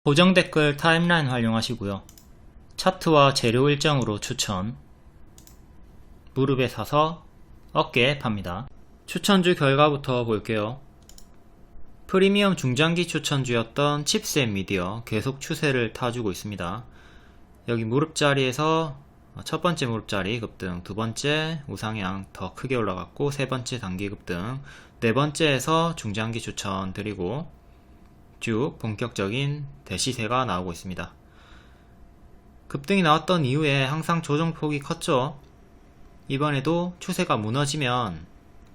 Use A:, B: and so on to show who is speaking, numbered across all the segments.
A: 고정 댓글 타임라인 활용하시고요. 차트와 재료 일정으로 추천, 무릎에 사서 어깨에 팝니다. 추천주 결과부터 볼게요. 프리미엄 중장기 추천주였던 칩셋 미디어 계속 추세를 타주고 있습니다. 여기 무릎 자리에서 첫 번째 무릎 자리 급등, 두 번째 우상향 더 크게 올라갔고, 세 번째 단기 급등, 네 번째에서 중장기 추천 드리고 쭉 본격적인 대시세가 나오고 있습니다. 급등이 나왔던 이후에 항상 조정폭이 컸죠. 이번에도 추세가 무너지면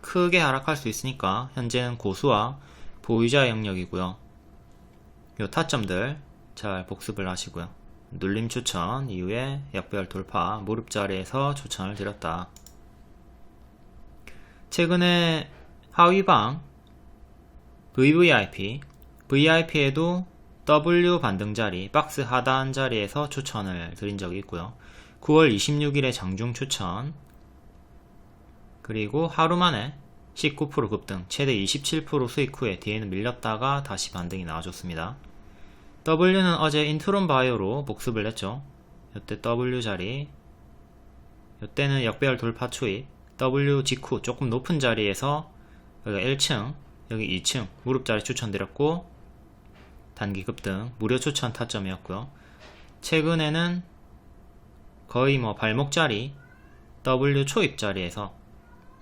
A: 크게 하락할 수 있으니까 현재는 고수와 보유자 영역이고요. 요 타점들 잘 복습을 하시고요. 눌림 추천 이후에 역별 돌파, 무릎 자리에서 추천을 드렸다. 최근에 하위방 VVIP에도 W 반등 자리, 박스 하단 자리에서 추천을 드린 적이 있고요. 9월 26일에 장중 추천, 그리고 하루 만에 19% 급등, 최대 27% 수익 후에 뒤에는 밀렸다가 다시 반등이 나와줬습니다. W는 어제 인트론 바이오로 복습을 했죠. 이때 W 자리, 이때는 역배열 돌파 추입, W 직후 조금 높은 자리에서 여기가 1층, 여기 2층 무릎 자리 추천드렸고, 단기 급등 무료 추천 타점이었고요. 최근에는 거의 발목 자리, W 초입 자리에서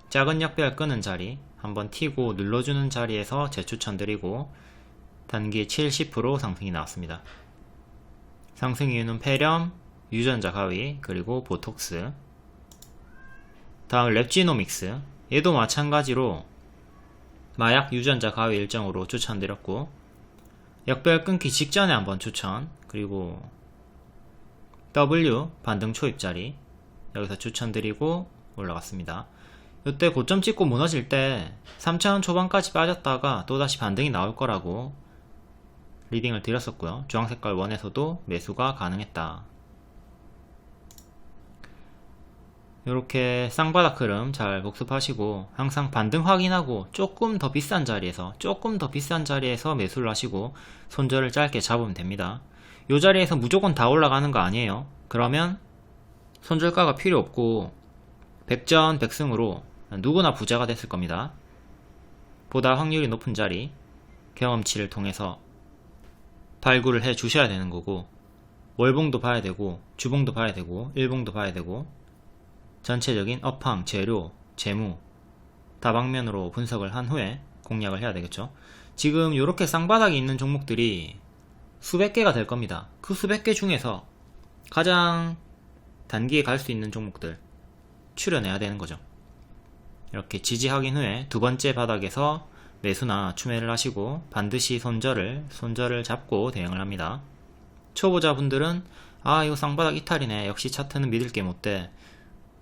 A: 작은 역배열 끄는 자리 한번 튀고 눌러주는 자리에서 재추천드리고 단기 70% 상승이 나왔습니다. 상승 이유는 폐렴, 유전자 가위, 그리고 보톡스. 다음 랩지노믹스, 얘도 마찬가지로 마약 유전자 가위 일정으로 추천드렸고, 역배열 끊기 직전에 한번 추천, 그리고 W 반등 초입 자리 여기서 추천드리고 올라갔습니다. 이때 고점 찍고 무너질 때 3,000원 초반까지 빠졌다가 또다시 반등이 나올 거라고 리딩을 드렸었고요. 주황색깔 원에서도 매수가 가능했다. 이렇게 쌍바닥 흐름 잘 복습하시고, 항상 반등 확인하고 조금 더 비싼 자리에서 매수를 하시고 손절을 짧게 잡으면 됩니다. 이 자리에서 무조건 다 올라가는 거 아니에요. 그러면 손절가가 필요 없고 백전백승으로 누구나 부자가 됐을 겁니다. 보다 확률이 높은 자리, 경험치를 통해서 발굴을 해 주셔야 되는 거고, 월봉도 봐야 되고 주봉도 봐야 되고 일봉도 봐야 되고 전체적인 업황, 재료, 재무 다방면으로 분석을 한 후에 공략을 해야 되겠죠. 지금 이렇게 쌍바닥이 있는 종목들이 수백 개가 될 겁니다. 그 수백 개 중에서 가장 단기에 갈 수 있는 종목들 추려내야 되는 거죠. 이렇게 지지 확인 후에 두 번째 바닥에서 매수나 추매를 하시고 반드시 손절을 잡고 대응을 합니다. 초보자분들은 이거 쌍바닥 이탈이네, 역시 차트는 믿을 게 못돼,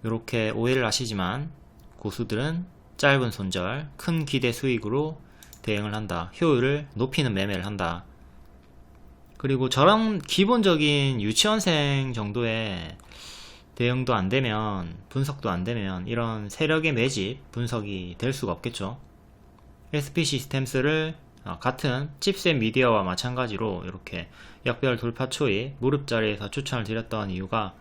A: 이렇게 오해를 하시지만, 고수들은 짧은 손절, 큰 기대 수익으로 대응을 한다. 효율을 높이는 매매를 한다. 그리고 저런 기본적인 유치원생 정도의 대응도 안되면, 분석도 안되면 이런 세력의 매집 분석이 될 수가 없겠죠. SP 시스템스를 같은 칩셋 미디어와 마찬가지로 이렇게 역별 돌파 초입 무릎 자리에서 추천을 드렸던 이유가,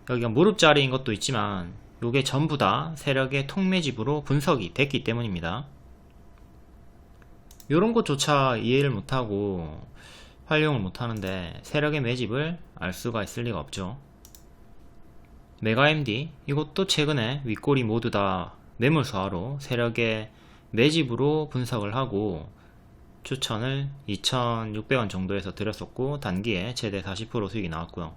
A: 여기가 무릎 자리인 것도 있지만 요게 전부 다 세력의 통매집으로 분석이 됐기 때문입니다. 요런 것조차 이해를 못하고 활용을 못하는데 세력의 매집을 알 수가 있을 리가 없죠. 메가MD 이것도 최근에 윗꼬리 모두 다 매물소화로 세력의 매집으로 분석을 하고 추천을 2,600원 정도에서 드렸었고, 단기에 최대 40% 수익이 나왔고요.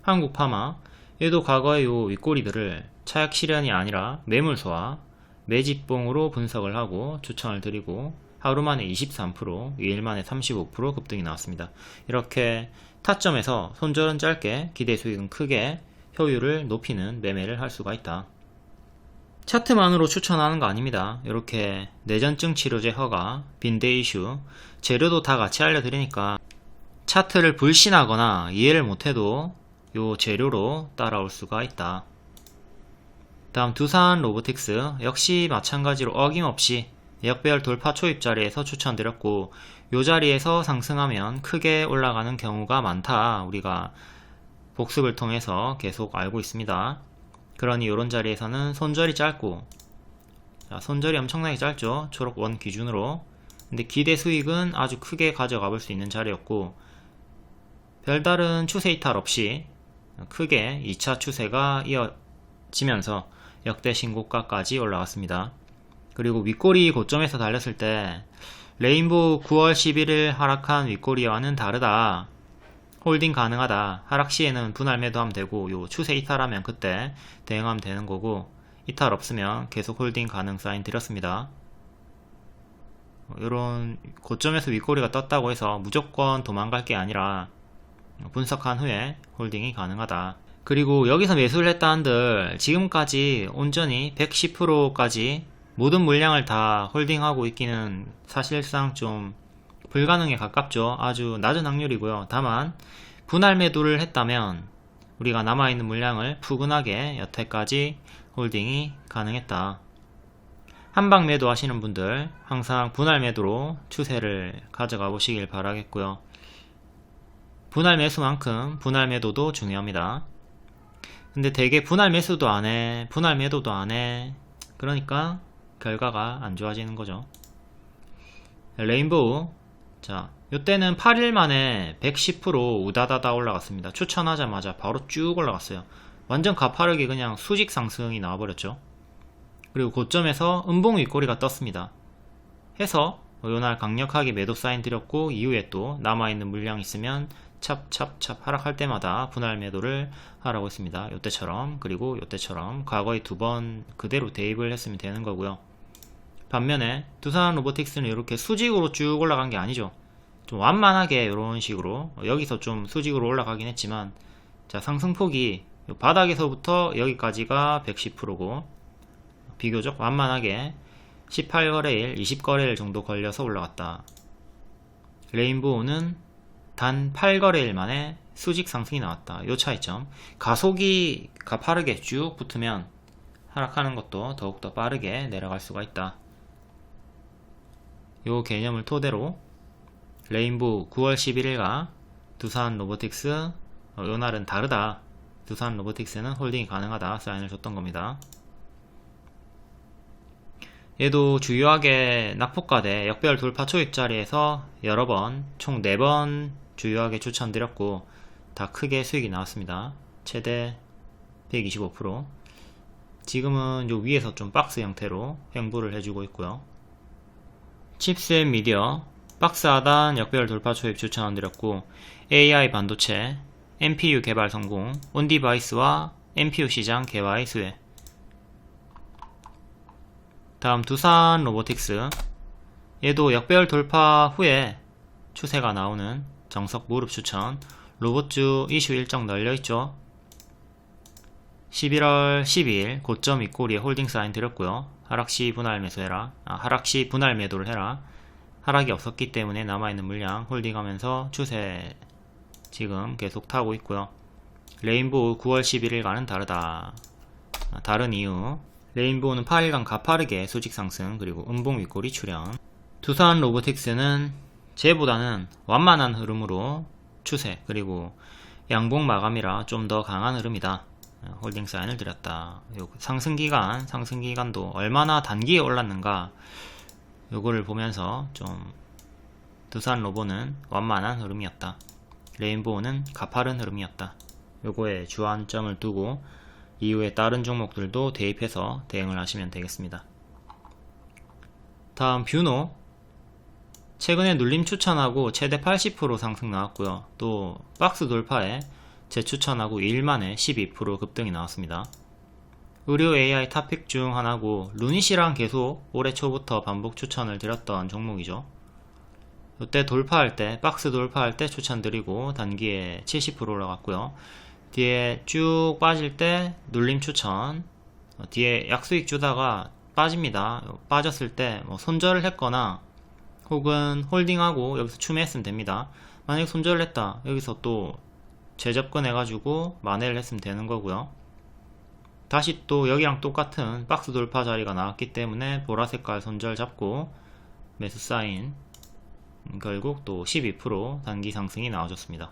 A: 한국파마 얘도 과거의 요 윗꼬리들을 차익 실현이 아니라 매물소화 매집봉으로 분석을 하고 추천을 드리고 하루 만에 23%, 2일 만에 35% 급등이 나왔습니다. 이렇게 타점에서 손절은 짧게, 기대 수익은 크게 효율을 높이는 매매를 할 수가 있다. 차트만으로 추천하는 거 아닙니다. 이렇게 뇌전증 치료제 허가, 빈대 이슈, 재료도 다 같이 알려드리니까 차트를 불신하거나 이해를 못해도 요 재료로 따라올 수가 있다. 다음 두산 로보틱스 역시 마찬가지로 어김없이 역배열 돌파 초입 자리에서 추천드렸고, 요 자리에서 상승하면 크게 올라가는 경우가 많다. 우리가 복습을 통해서 계속 알고 있습니다. 그러니 이런 자리에서는 손절이 짧고, 자, 손절이 엄청나게 짧죠. 초록 원 기준으로. 근데 기대 수익은 아주 크게 가져가 볼 수 있는 자리였고, 별다른 추세 이탈 없이 크게 2차 추세가 이어지면서 역대 신고가까지 올라갔습니다. 그리고 윗꼬리 고점에서 달렸을 때 레인보우 9월 11일 하락한 윗꼬리와는 다르다. 홀딩 가능하다. 하락 시에는 분할 매도하면 되고, 요 추세 이탈하면 그때 대응하면 되는 거고, 이탈 없으면 계속 홀딩 가능 사인 드렸습니다. 이런 고점에서 윗꼬리가 떴다고 해서 무조건 도망갈 게 아니라 분석한 후에 홀딩이 가능하다. 그리고 여기서 매수를 했다 한들 지금까지 온전히 110%까지 모든 물량을 다 홀딩하고 있기는 사실상 좀 불가능에 가깝죠. 아주 낮은 확률이고요. 다만 분할 매도를 했다면 우리가 남아있는 물량을 푸근하게 여태까지 홀딩이 가능했다. 한방 매도 하시는 분들 항상 분할 매도로 추세를 가져가 보시길 바라겠고요. 분할 매수만큼 분할 매도도 중요합니다. 근데 되게 분할 매수도 안해, 분할 매도도 안해. 그러니까 결과가 안 좋아지는 거죠. 레인보우, 자, 요때는 8일 만에 110% 우다다다 올라갔습니다. 추천하자마자 바로 쭉 올라갔어요. 완전 가파르게 그냥 수직 상승이 나와버렸죠. 그리고 고점에서 음봉 윗꼬리가 떴습니다. 해서 요날 강력하게 매도 사인 드렸고, 이후에 또 남아있는 물량 있으면 찹찹찹 하락할 때마다 분할 매도를 하라고 했습니다. 요때처럼, 그리고 요때처럼 과거에 2번 그대로 대입을 했으면 되는 거고요. 반면에 두산 로보틱스는 이렇게 수직으로 쭉 올라간 게 아니죠. 좀 완만하게 이런 식으로, 여기서 좀 수직으로 올라가긴 했지만, 자, 상승폭이 바닥에서부터 여기까지가 110%고 비교적 완만하게 18거래일, 20거래일 정도 걸려서 올라갔다. 레인보우는 단 8거래일 만에 수직 상승이 나왔다. 요 차이점. 가속이 가파르게 쭉 붙으면 하락하는 것도 더욱더 빠르게 내려갈 수가 있다. 요 개념을 토대로 레인보우 9월 11일과 두산 로보틱스, 요 날은 다르다. 두산 로보틱스는 홀딩이 가능하다 사인을 줬던 겁니다. 얘도 주요하게 낙폭과대 역별 돌파 초입 자리에서 여러번, 총 4번 주요하게 추천드렸고 다 크게 수익이 나왔습니다. 최대 125%. 지금은 요 위에서 좀 박스 형태로 횡보를 해주고 있고요. 칩셋 미디어 박스 하단 역별 돌파 초입 추천드렸고, AI 반도체, MPU 개발 성공, 온디바이스와 MPU 시장 개화의 수혜. 다음 두산 로보틱스, 얘도 역배열 돌파 후에 추세가 나오는 정석 무릎 추천. 로봇주 이슈 일정 널려있죠. 11월 12일 고점 윗꼬리에 홀딩 사인 드렸고요. 하락시 분할 매수해라. 하락시 분할 매도를 해라. 하락이 없었기 때문에 남아있는 물량 홀딩하면서 추세 지금 계속 타고 있고요. 레인보우 9월 11일과는 다르다. 다른 이유, 레인보우는 8일간 가파르게 수직 상승, 그리고 음봉 윗꼬리 출현. 두산 로보틱스는 쟤보다는 완만한 흐름으로 추세, 그리고 양봉 마감이라 좀 더 강한 흐름이다. 홀딩 사인을 드렸다. 상승기간도 얼마나 단기에 올랐는가, 요거를 보면서 좀 두산 로보는 완만한 흐름이었다. 레인보우는 가파른 흐름이었다. 요거에 주안점을 두고 이후에 다른 종목들도 대입해서 대응을 하시면 되겠습니다. 다음 뷰노, 최근에 눌림 추천하고 최대 80% 상승 나왔고요. 또 박스 돌파에 재추천하고 2일 만에 12% 급등이 나왔습니다. 의료 AI 탑픽 중 하나고, 루닛이랑 계속 올해 초부터 반복 추천을 드렸던 종목이죠. 이때 돌파할 때, 박스 돌파할 때 추천드리고 단기에 70% 올라갔고요. 뒤에 쭉 빠질 때 눌림 추천, 뒤에 약수익 주다가 빠집니다. 빠졌을 때 손절을 했거나 혹은 홀딩하고 여기서 추매했으면 됩니다. 만약에 손절을 했다, 여기서 또 재접근 해가지고 만회를 했으면 되는 거고요. 다시 또 여기랑 똑같은 박스 돌파 자리가 나왔기 때문에 보라색깔 손절 잡고 매수 사인 결국 또 12% 단기 상승이 나와줬습니다.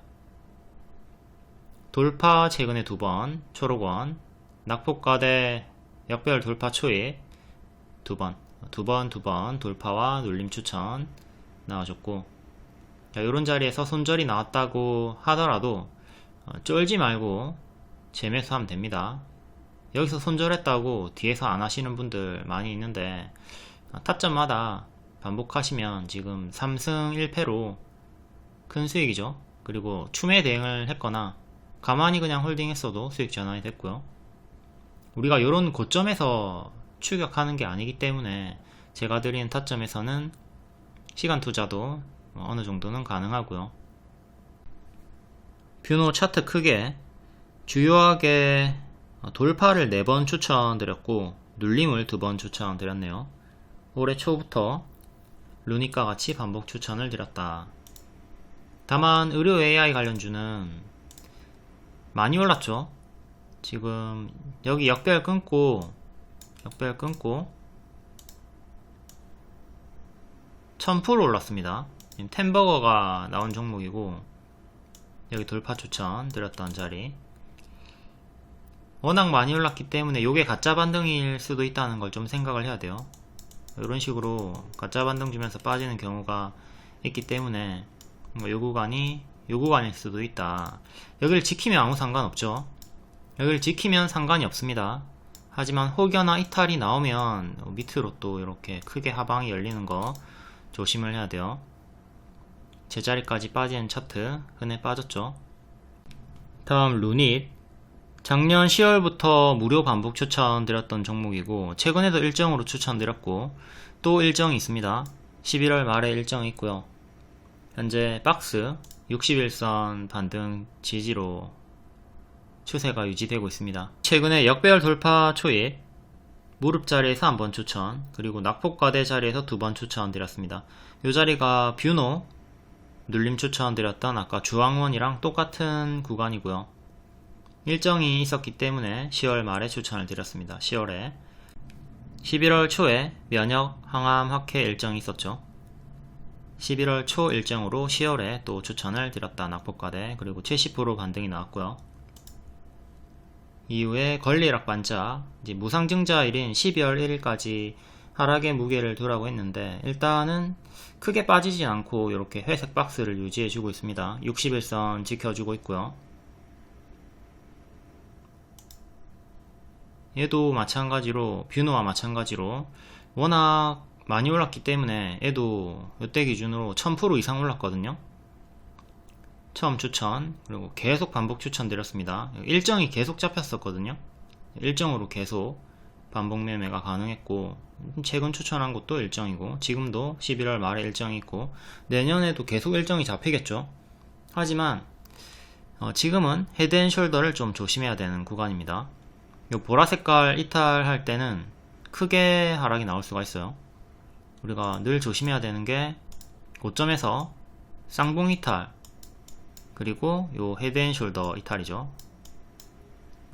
A: 돌파 최근에 2번 초록원, 낙폭과대 역별 돌파 초입 2번 돌파와 눌림 추천 나와줬고, 이런 자리에서 손절이 나왔다고 하더라도 쫄지 말고 재매수하면 됩니다. 여기서 손절했다고 뒤에서 안 하시는 분들 많이 있는데, 타점마다 반복하시면 지금 3승 1패로 큰 수익이죠. 그리고 추매 대응을 했거나 가만히 그냥 홀딩 했어도 수익 전환이 됐고요. 우리가 이런 고점에서 추격하는 게 아니기 때문에 제가 드리는 타점에서는 시간 투자도 어느 정도는 가능하고요. 뷰노 차트 크게 주요하게 돌파를 4번 추천드렸고 눌림을 2번 추천드렸네요. 올해 초부터 루니까 같이 반복 추천을 드렸다. 다만 의료 AI 관련주는 많이 올랐죠. 지금 여기 역별 끊고 1000% 올랐습니다. 템버거가 나온 종목이고, 여기 돌파 추천 드렸던 자리 워낙 많이 올랐기 때문에 요게 가짜 반등일 수도 있다는 걸 좀 생각을 해야 돼요. 이런 식으로 가짜 반등 주면서 빠지는 경우가 있기 때문에 요 구간일 수도 있다. 여기를 지키면 아무 상관없죠. 여기를 지키면 상관이 없습니다. 하지만 혹여나 이탈이 나오면 밑으로 또 이렇게 크게 하방이 열리는 거 조심을 해야 돼요. 제자리까지 빠지는 차트 흔해 빠졌죠. 다음 루닛, 작년 10월부터 무료 반복 추천드렸던 종목이고, 최근에도 일정으로 추천드렸고 또 일정이 있습니다. 11월 말에 일정이 있고요. 현재 박스 61선 반등 지지로 추세가 유지되고 있습니다. 최근에 역배열 돌파 초입, 무릎 자리에서 한번 추천, 그리고 낙폭과대 자리에서 2번 추천 드렸습니다. 이 자리가 뷰노 눌림 추천 드렸던 아까 주황원이랑 똑같은 구간이고요. 일정이 있었기 때문에 10월 말에 추천을 드렸습니다. 10월에 11월 초에 면역 항암 확해 일정이 있었죠. 11월 초 일정으로 10월에 또 추천을 드렸다. 낙폭과대, 그리고 70% 반등이 나왔고요. 이후에 권리락 반짝, 이제 무상증자일인 12월 1일까지 하락의 무게를 두라고 했는데, 일단은 크게 빠지진 않고 이렇게 회색 박스를 유지해주고 있습니다. 61선 지켜주고 있고요. 얘도 마찬가지로, 뷰노와 마찬가지로 워낙 많이 올랐기 때문에 얘도 이때 기준으로 1000% 이상 올랐거든요. 처음 추천, 그리고 계속 반복 추천 드렸습니다. 일정이 계속 잡혔었거든요. 일정으로 계속 반복 매매가 가능했고, 최근 추천한 것도 일정이고, 지금도 11월 말에 일정이 있고, 내년에도 계속 일정이 잡히겠죠. 하지만 지금은 헤드앤숄더를 좀 조심해야 되는 구간입니다. 요 보라색깔 이탈할 때는 크게 하락이 나올 수가 있어요. 우리가 늘 조심해야 되는 게 고점에서 쌍봉 이탈, 그리고 요 헤드앤숄더 이탈이죠.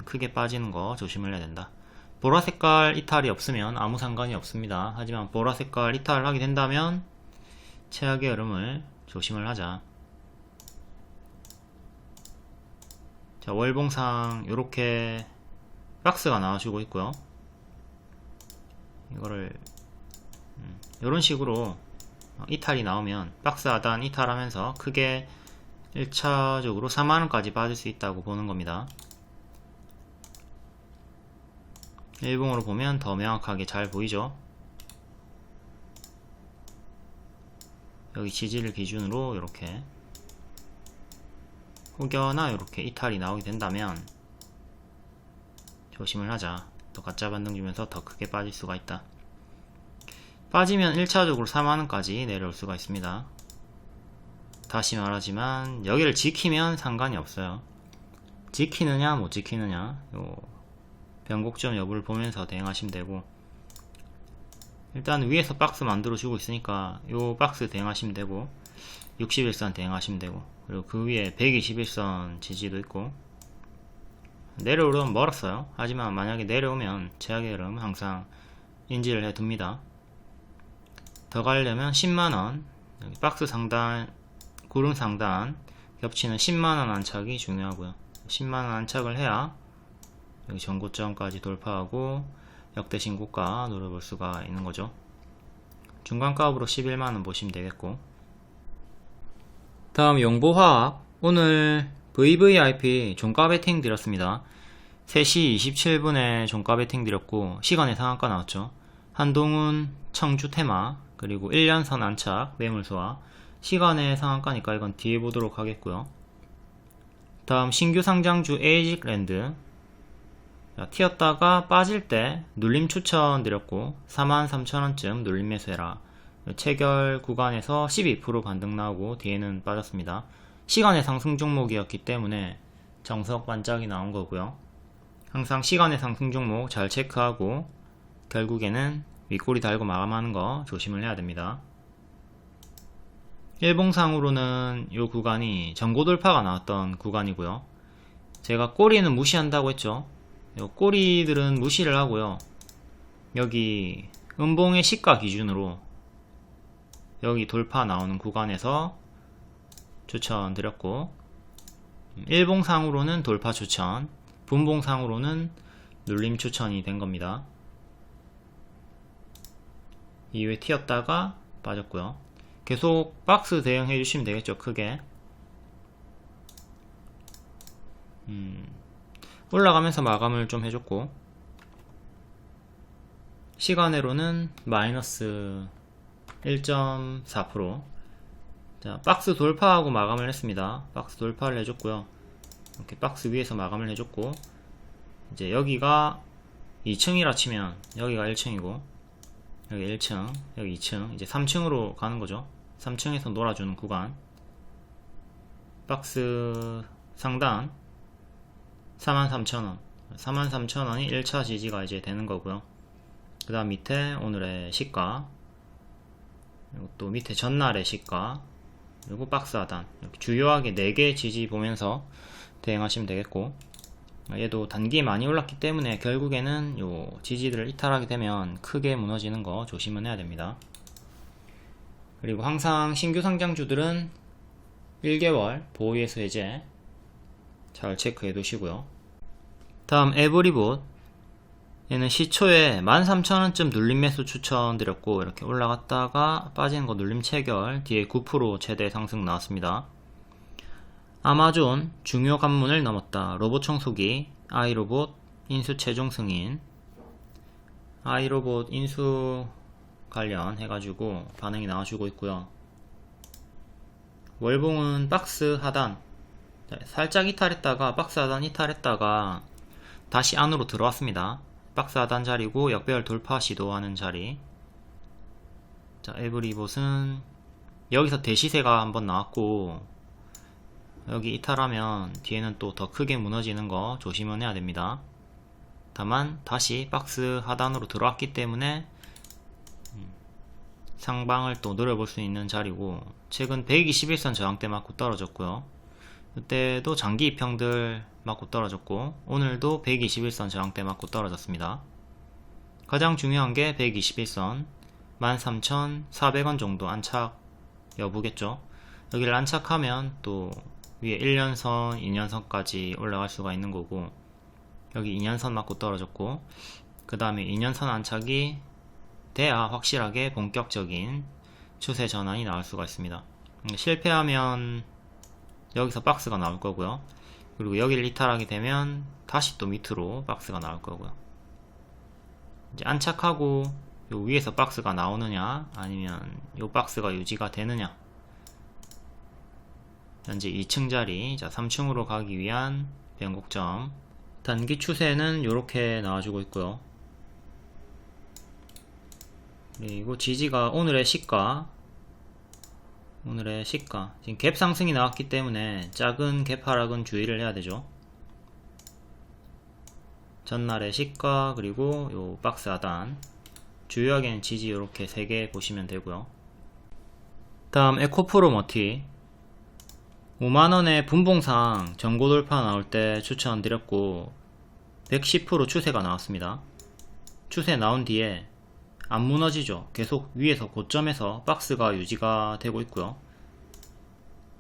A: 크게 빠지는 거 조심을 해야 된다. 보라색깔 이탈이 없으면 아무 상관이 없습니다. 하지만 보라색깔 이탈을 하게 된다면 최악의 흐름을 조심을 하자. 자, 월봉상 요렇게 박스가 나와주고 있고요. 이거를 이런 식으로 이탈이 나오면 박스 하단 이탈하면서 크게 1차적으로 4만원까지 빠질 수 있다고 보는 겁니다. 일봉으로 보면 더 명확하게 잘 보이죠. 여기 지지를 기준으로 이렇게 혹여나 이렇게 이탈이 나오게 된다면 조심을 하자. 또 가짜 반등 주면서 더 크게 빠질 수가 있다. 빠지면 1차적으로 4만원까지 내려올 수가 있습니다. 다시 말하지만 여기를 지키면 상관이 없어요. 지키느냐 못 지키느냐, 요 변곡점 여부를 보면서 대응하시면 되고, 일단 위에서 박스 만들어 주고 있으니까 요 박스 대응하시면 되고, 61선 대응하시면 되고, 그리고 그 위에 121선 지지도 있고, 내려오려면 멀었어요. 하지만 만약에 내려오면 제약의 흐름 항상 인지를 해 둡니다. 더 가려면 10만원 여기 박스 상단, 구름 상단 겹치는 10만원 안착이 중요하고요. 10만원 안착을 해야 여기 전고점까지 돌파하고 역대 신고가 노려볼 수가 있는 거죠. 중간값으로 11만원 보시면 되겠고, 다음 용보화학, 오늘 VVIP 종가 베팅 드렸습니다. 3시 27분에 종가 베팅 드렸고 시간에 상한가 나왔죠. 한동훈, 청주테마, 그리고 1년선 안착 매물소화, 시간에 상한가니까 이건 뒤에 보도록 하겠고요. 다음 신규 상장주 에이직랜드, 튀었다가 빠질 때 눌림 추천 드렸고 43,000원쯤 눌림 매수해라. 체결 구간에서 12% 반등 나오고 뒤에는 빠졌습니다. 시간의 상승 종목이었기 때문에 정석 반짝이 나온 거고요. 항상 시간의 상승 종목 잘 체크하고 결국에는 윗꼬리 달고 마감하는 거 조심을 해야 됩니다. 일봉상으로는 이 구간이 전고 돌파가 나왔던 구간이고요. 제가 꼬리는 무시한다고 했죠. 요 꼬리들은 무시를 하고요. 여기 음봉의 시가 기준으로 여기 돌파 나오는 구간에서 추천 드렸고, 일봉상으로는 돌파 추천, 분봉상으로는 눌림 추천이 된 겁니다. 이후에 튀었다가 빠졌고요. 계속 박스 대응해 주시면 되겠죠. 크게 올라가면서 마감을 좀 해줬고, 시간으로는 마이너스 1.4%. 자, 박스 돌파하고 마감을 했습니다. 박스 돌파를 해줬고요. 이렇게 박스 위에서 마감을 해줬고, 이제 여기가 2층이라 치면 여기가 1층이고 여기 1층, 여기 2층, 이제 3층으로 가는 거죠. 3층에서 놀아주는 구간. 박스 상단 43,000원, 43,000원이 1차 지지가 이제 되는 거고요. 그 다음 밑에 오늘의 시가, 그리고 또 밑에 전날의 시가, 그리고 박스 하단, 이렇게 주요하게 4개 지지 보면서 대응하시면 되겠고, 얘도 단기에 많이 올랐기 때문에 결국에는 요 지지들을 이탈하게 되면 크게 무너지는 거 조심은 해야 됩니다. 그리고 항상 신규 상장주들은 1개월 보유예수 해제 잘 체크해 두시고요. 다음 에브리봇, 얘는 시초에 13,000원쯤 눌림 매수 추천드렸고 이렇게 올라갔다가 빠지는 거 눌림 체결, 뒤에 9% 최대 상승 나왔습니다. 아마존 중요 관문을 넘었다. 로봇 청소기, 아이로봇 인수 최종 승인, 아이로봇 인수 관련 해가지고 반응이 나와주고 있고요. 월봉은 박스 하단 살짝 이탈했다가 박스 하단 이탈했다가 다시 안으로 들어왔습니다. 박스 하단 자리고 역배열 돌파 시도하는 자리. 자, 에브리봇은 여기서 대시세가 한번 나왔고 여기 이탈하면 뒤에는 또 더 크게 무너지는 거 조심은 해야 됩니다. 다만 다시 박스 하단으로 들어왔기 때문에 상방을 또 노려볼 수 있는 자리고, 최근 121선 저항대 맞고 떨어졌고요. 그때도 장기 입형들 맞고 떨어졌고 오늘도 121선 저항대 맞고 떨어졌습니다. 가장 중요한 게 121선 13,400원 정도 안착 여부겠죠. 여기를 안착하면 또 위에 1년선, 2년선까지 올라갈 수가 있는 거고, 여기 2년선 맞고 떨어졌고, 그 다음에 2년선 안착이 돼야 확실하게 본격적인 추세 전환이 나올 수가 있습니다. 실패하면 여기서 박스가 나올 거고요. 그리고 여기를 이탈하게 되면 다시 또 밑으로 박스가 나올 거고요. 이제 안착하고 요 위에서 박스가 나오느냐 아니면 요 박스가 유지가 되느냐, 현재 2층 자리, 자 3층으로 가기 위한 변곡점. 단기 추세는 이렇게 나와주고 있고요. 그리고 지지가 오늘의 시가, 지금 갭 상승이 나왔기 때문에 작은 갭 하락은 주의를 해야 되죠. 전날의 시가, 그리고 요 박스 하단, 주요하게는 지지 이렇게 3개 보시면 되고요. 다음 에코프로 머티, 5만원의 분봉상 전고 돌파 나올 때 추천드렸고 110% 추세가 나왔습니다. 추세 나온 뒤에 안 무너지죠. 계속 위에서 고점에서 박스가 유지가 되고 있고요.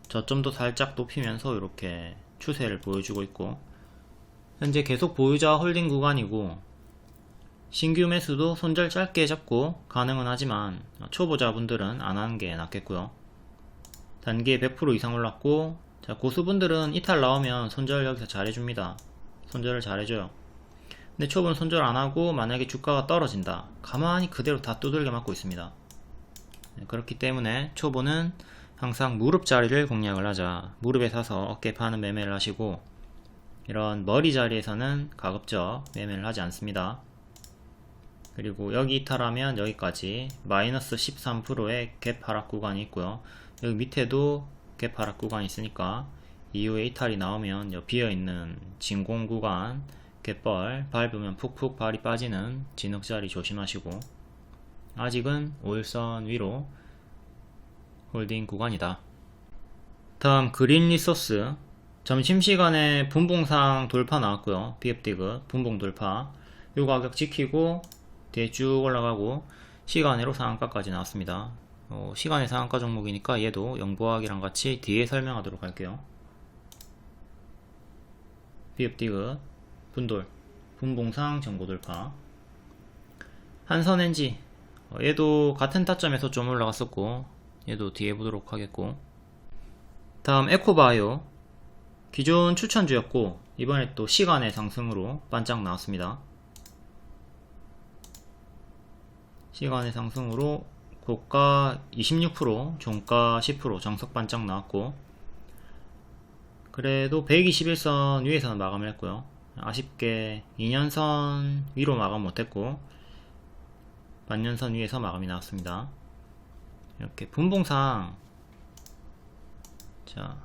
A: 저점도 살짝 높이면서 이렇게 추세를 보여주고 있고, 현재 계속 보유자 홀딩 구간이고, 신규 매수도 손절 짧게 잡고 가능은 하지만 초보자분들은 안 하는 게 낫겠고요. 단기 100% 이상 올랐고, 자, 고수분들은 이탈 나오면 손절 여기서 잘해줍니다. 손절을 잘해줘요. 근데 초보는 손절 안하고 만약에 주가가 떨어진다, 가만히 그대로 다 두들겨 맞고 있습니다. 그렇기 때문에 초보는 항상 무릎 자리를 공략을 하자. 무릎에 사서 어깨 파는 매매를 하시고, 이런 머리 자리에서는 가급적 매매를 하지 않습니다. 그리고 여기 이탈하면 여기까지 마이너스 13%의 갭 하락 구간이 있고요. 여기 밑에도 갭 하락 구간이 있으니까 이후에 이탈이 나오면 비어있는 진공 구간, 갯벌 밟으면 푹푹 발이 빠지는 진흙자리 조심하시고, 아직은 5일선 위로 홀딩 구간이다. 다음 그린 리소스, 점심시간에 분봉상 돌파 나왔고요. 비읍디귿 분봉 돌파, 요 가격 지키고 뒤에 쭉 올라가고 시간으로 상한가까지 나왔습니다. 시간의 상한가 종목이니까 얘도 영보학이랑 같이 뒤에 설명하도록 할게요. 비읍디귿 분돌 분봉상 전고 돌파. 한선엔지, 얘도 같은 타점에서 좀 올라갔었고 얘도 뒤에 보도록 하겠고, 다음 에코바이오, 기존 추천주였고 이번에 또 시간의 상승으로 반짝 나왔습니다. 시간의 상승으로 고가 26%, 종가 10% 정석 반짝 나왔고, 그래도 121선 위에서는 마감을 했고요. 아쉽게 2년선 위로 마감 못했고 반년선 위에서 마감이 나왔습니다. 이렇게 분봉상, 자,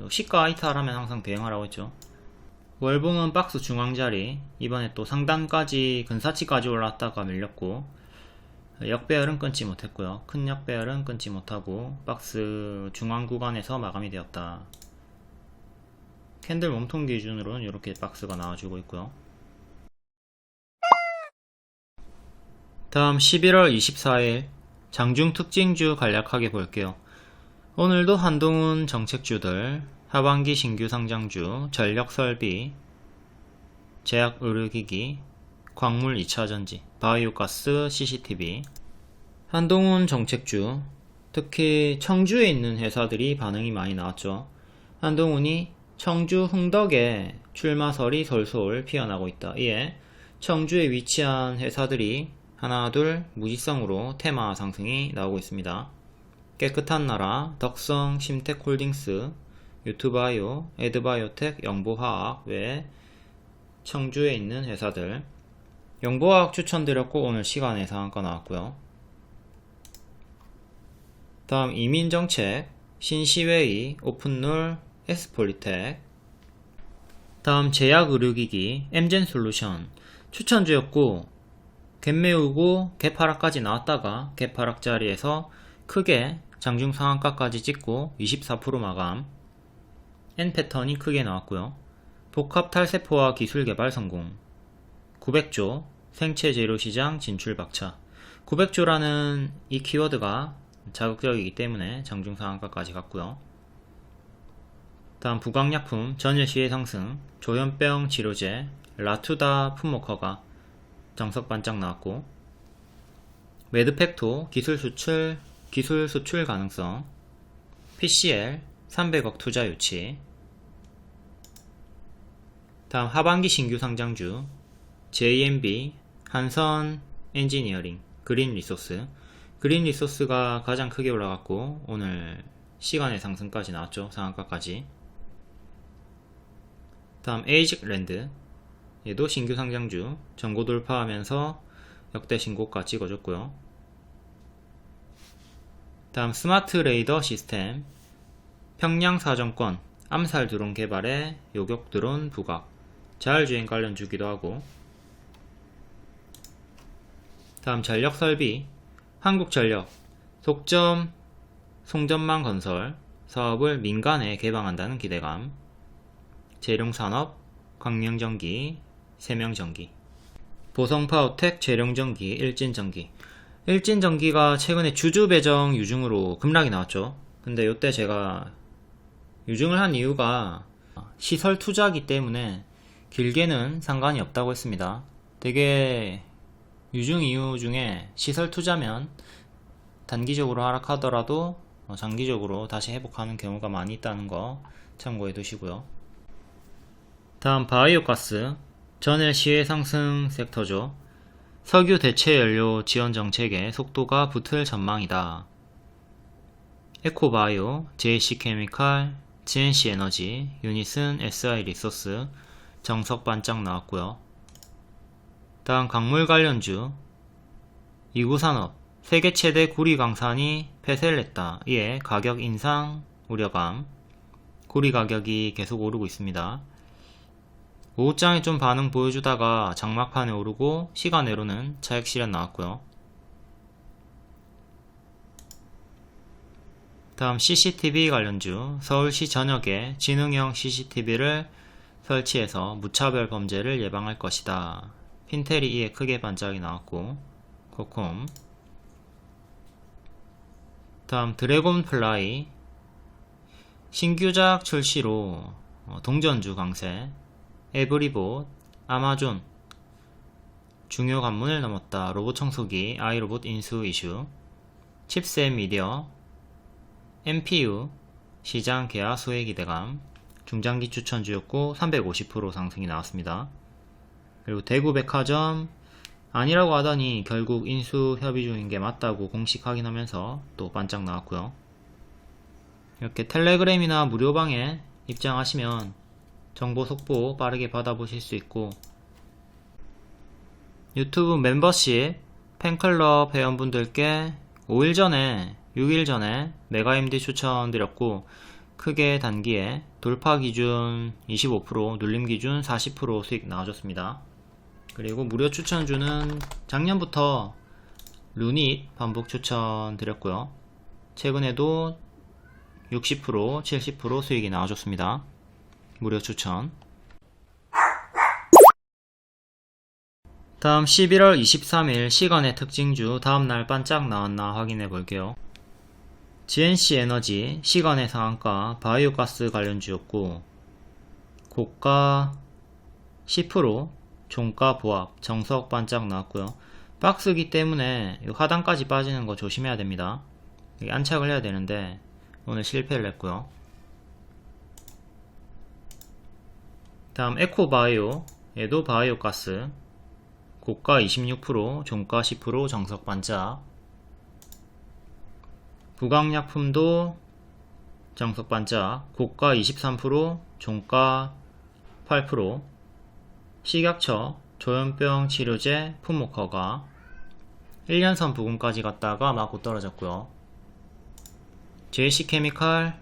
A: 시가 이탈하면 항상 대응하라고 했죠. 월봉은 박스 중앙자리, 이번에 또 상단까지 근사치까지 올라왔다가 밀렸고, 역배열은 끊지 못했고요. 큰 역배열은 끊지 못하고 박스 중앙 구간에서 마감이 되었다. 캔들 몸통 기준으로는 이렇게 박스가 나와주고 있고요. 다음 11월 24일 장중 특징주 간략하게 볼게요. 오늘도 한동훈 정책주들, 하반기 신규 상장주, 전력설비, 제약의료기기, 광물 2차전지, 바이오가스, CCTV, 한동훈 정책주, 특히 청주에 있는 회사들이 반응이 많이 나왔죠. 한동훈이 청주 흥덕에 출마설이 솔솔 피어나고 있다. 이에 청주에 위치한 회사들이 하나 둘 무지성으로 테마 상승이 나오고 있습니다. 깨끗한 나라, 덕성, 심텍홀딩스, 유투바이오, 에드바이오텍, 영보화학 외에 청주에 있는 회사들, 영보화학 추천드렸고 오늘 시간에 상한가 나왔고요. 다음 이민정책, 신시웨이, 오픈룰, 에스폴리텍. 다음 제약의료기기, 엠젠솔루션 추천주였고 갭 메우고 갭 하락까지 나왔다가 갭 하락 자리에서 크게 장중 상한가까지 찍고 24% 마감. N 패턴이 크게 나왔고요. 복합 탈세포화 기술 개발 성공. 900조 생체 재료 시장 진출 박차. 900조라는 이 키워드가 자극적이기 때문에 장중 상한가까지 갔고요. 다음 부강약품 전일 시의 상승, 조현병 치료제, 라투다 품목허가 정석 반짝 나왔고, 매드팩토 기술 수출 가능성, PCL 300억 투자 유치. 다음 하반기 신규 상장주, JMB, 한선 엔지니어링, 그린 리소스. 그린 리소스가 가장 크게 올라갔고 오늘 시간의 상승까지 나왔죠. 상한가까지. 다음 에이직랜드, 얘도 신규 상장주, 전고 돌파하면서 역대 신고가 찍어줬고요. 다음 스마트 레이더 시스템, 평양 사정권, 암살 드론 개발에 요격 드론 부각, 자율주행 관련 주기도 하고. 다음 전력 설비, 한국전력, 속점, 송전망 건설 사업을 민간에 개방한다는 기대감. 재룡산업, 광명전기, 세명전기, 보성파워텍, 재룡전기, 일진전기. 일진전기가 최근에 주주 배정 유증으로 급락이 나왔죠. 근데 이때 제가 유증을 한 이유가 시설 투자기 때문에 길게는 상관이 없다고 했습니다. 되게 유증 이유 중에 시설 투자면 단기적으로 하락하더라도 장기적으로 다시 회복하는 경우가 많이 있다는 거 참고해 두시고요. 다음 바이오가스, 전일 시의 상승 섹터죠. 석유 대체 연료 지원 정책에 속도가 붙을 전망이다. 에코바이오, JC케미칼, GNC에너지, 유니슨, SI리소스, 정석 반짝 나왔고요. 다음 광물 관련주, 이구산업, 세계 최대 구리 강산이 폐쇄를 했다. 이에 가격 인상 우려감, 구리 가격이 계속 오르고 있습니다. 오후장에 좀 반응 보여주다가 장막판에 오르고 시간외로는 차익 실현 나왔고요. 다음 CCTV 관련주, 서울시 전역에 지능형 CCTV를 설치해서 무차별 범죄를 예방할 것이다. 핀텔이 이에 크게 반짝이 나왔고, 코콤. 다음 드래곤플라이, 신규작 출시로 동전주 강세, 에브리봇, 아마존, 중요 관문을 넘었다. 로봇 청소기, 아이로봇 인수 이슈, 칩셋 미디어, MPU, 시장 계약 수혜 기대감, 중장기 추천주였고 350% 상승이 나왔습니다. 그리고 대구백화점, 아니라고 하더니 결국 인수 협의 중인 게 맞다고 공식 확인하면서 또 반짝 나왔고요. 이렇게 텔레그램이나 무료방에 입장하시면 정보 속보 빠르게 받아보실 수 있고, 유튜브 멤버십 팬클럽 회원분들께 5일 전에 6일 전에 메가MD 추천드렸고, 크게 단기에 돌파 기준 25%, 눌림 기준 40% 수익 나와줬습니다. 그리고 무료 추천주는 작년부터 루닛 반복 추천드렸고요. 최근에도 60%, 70% 수익이 나와줬습니다. 무료 추천. 다음 11월 23일 시간의 특징주 다음날 반짝 나왔나 확인해 볼게요. GNC에너지 시간의 상한가 바이오가스 관련주였고, 고가 10%, 종가 보합, 정석 반짝 나왔고요. 박스기 때문에 하단까지 빠지는 거 조심해야 됩니다. 안착을 해야 되는데 오늘 실패를 했고요. 다음 에코바이오, 얘도 바이오가스, 고가 26%, 종가 10%, 정석 반짝. 부강약품도 정석 반짝, 고가 23%, 종가 8%. 식약처 조현병 치료제 품목 허가, 1년선 부근까지 갔다가 맞고 떨어졌고요. JC케미칼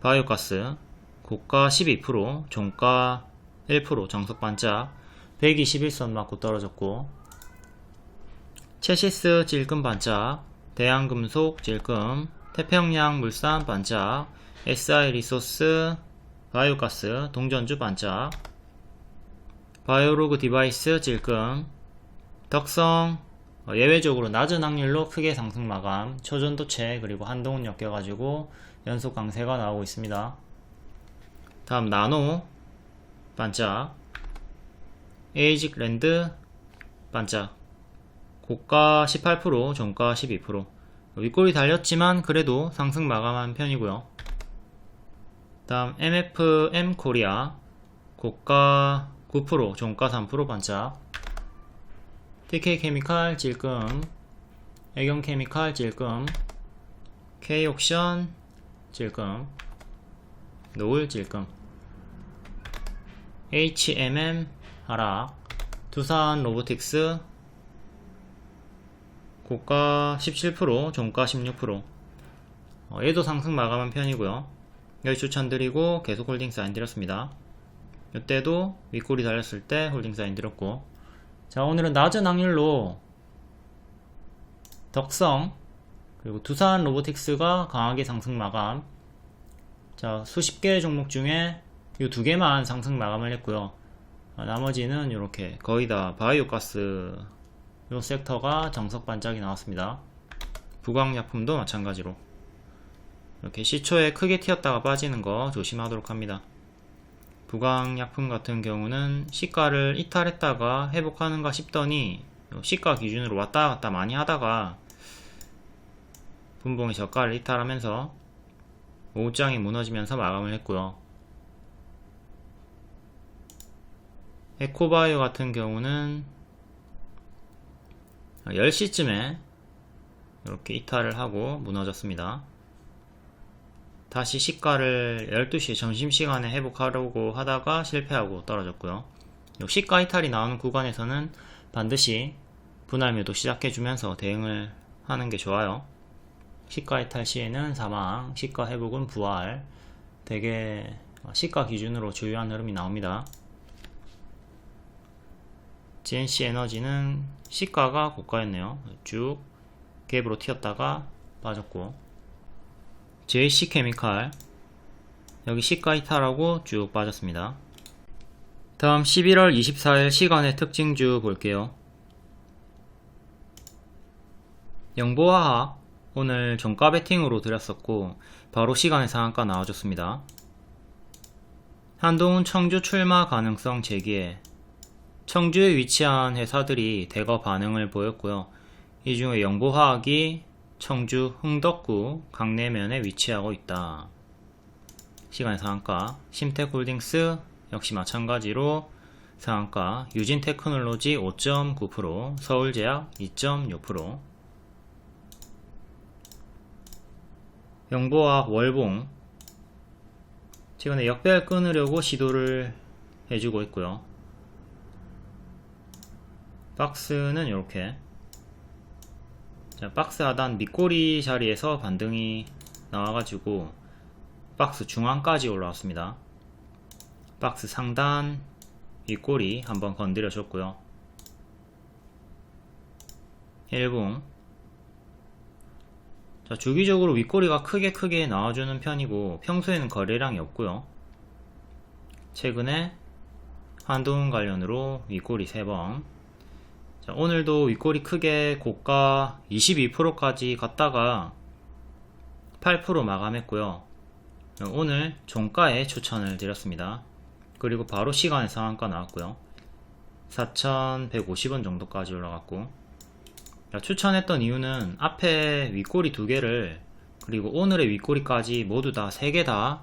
A: 바이오가스, 고가 12%, 종가 1%, 정석 반짝, 121선 맞고 떨어졌고, 체시스 질금 반짝, 대한금속 질금, 태평양 물산 반짝, SI리소스 바이오가스, 동전주 반짝, 바이오로그 디바이스 질금, 덕성 예외적으로 낮은 확률로 크게 상승 마감, 초전도체 그리고 한동훈 엮여가지고 연속 강세가 나오고 있습니다. 다음 나노 반짝, 에이직랜드 반짝, 고가 18%, 종가 12%. 윗골이 달렸지만 그래도 상승 마감한 편이고요. 다음 MFM 코리아, 고가 9%, 종가 3% 반짝, TK케미칼 질금, 애경케미칼 질금, K옥션 질금, 노을 질금, HMM 하락, 두산 로보틱스, 고가 17%, 종가 16%. 얘도 상승 마감한 편이고요. 여기 추천드리고 계속 홀딩 사인 드렸습니다. 이때도 윗골이 달렸을 때 홀딩 사인 드렸고, 자, 오늘은 낮은 확률로 덕성 그리고 두산 로보틱스가 강하게 상승 마감. 자, 수십 개의 종목 중에 이 두 개만 상승 마감을 했고요. 나머지는 이렇게 거의 다 바이오가스 요 섹터가 정석 반짝이 나왔습니다. 부광약품도 마찬가지로 이렇게 시초에 크게 튀었다가 빠지는 거 조심하도록 합니다. 부광약품 같은 경우는 시가를 이탈했다가 회복하는가 싶더니 시가 기준으로 왔다 갔다 많이 하다가 분봉의 저가를 이탈하면서 오후장이 무너지면서 마감을 했고요. 에코바이오 같은 경우는 10시쯤에 이렇게 이탈을 하고 무너졌습니다. 다시 시가를 12시에 점심시간에 회복하려고 하다가 실패하고 떨어졌고요. 시가 이탈이 나오는 구간에서는 반드시 분할 매도 시작해주면서 대응을 하는 게 좋아요. 시가 이탈 시에는 사망, 시가 회복은 부활, 대개 시가 기준으로 주요한 흐름이 나옵니다. GNC 에너지는 시가가 고가였네요. 쭉 갭으로 튀었다가 빠졌고, JC 케미칼 여기 시가 이탈하고 쭉 빠졌습니다. 다음 11월 24일 시간의 특징주 볼게요. 영보화학 오늘 종가 베팅으로 드렸었고 바로 시간의 상한가 나와줬습니다. 한동훈 청주 출마 가능성 제기에 청주에 위치한 회사들이 대거 반응을 보였고요. 이 중에 영보화학이 청주 흥덕구 강내면에 위치하고 있다. 시간의 상한가. 심텍홀딩스 역시 마찬가지로 상한가. 유진테크놀로지 5.9%, 서울제약 2.6%. 영보화학 월봉 최근에 역배열 끊으려고 시도를 해주고 있고요. 박스는 이렇게 박스 하단 밑꼬리 자리에서 반등이 나와가지고 박스 중앙까지 올라왔습니다. 박스 상단 윗꼬리 한번 건드려 줬고요. 일봉 주기적으로 윗꼬리가 크게 나와주는 편이고 평소에는 거래량이 없고요. 최근에 한동훈 관련으로 윗꼬리 3번. 오늘도 윗꼬리 크게 고가 22%까지 갔다가 8% 마감했고요. 오늘 종가에 추천을 드렸습니다. 그리고 바로 시간의 상한가 나왔고요. 4,150원 정도까지 올라갔고, 추천했던 이유는 앞에 윗꼬리 2개를 그리고 오늘의 윗꼬리까지 모두 다 3개 다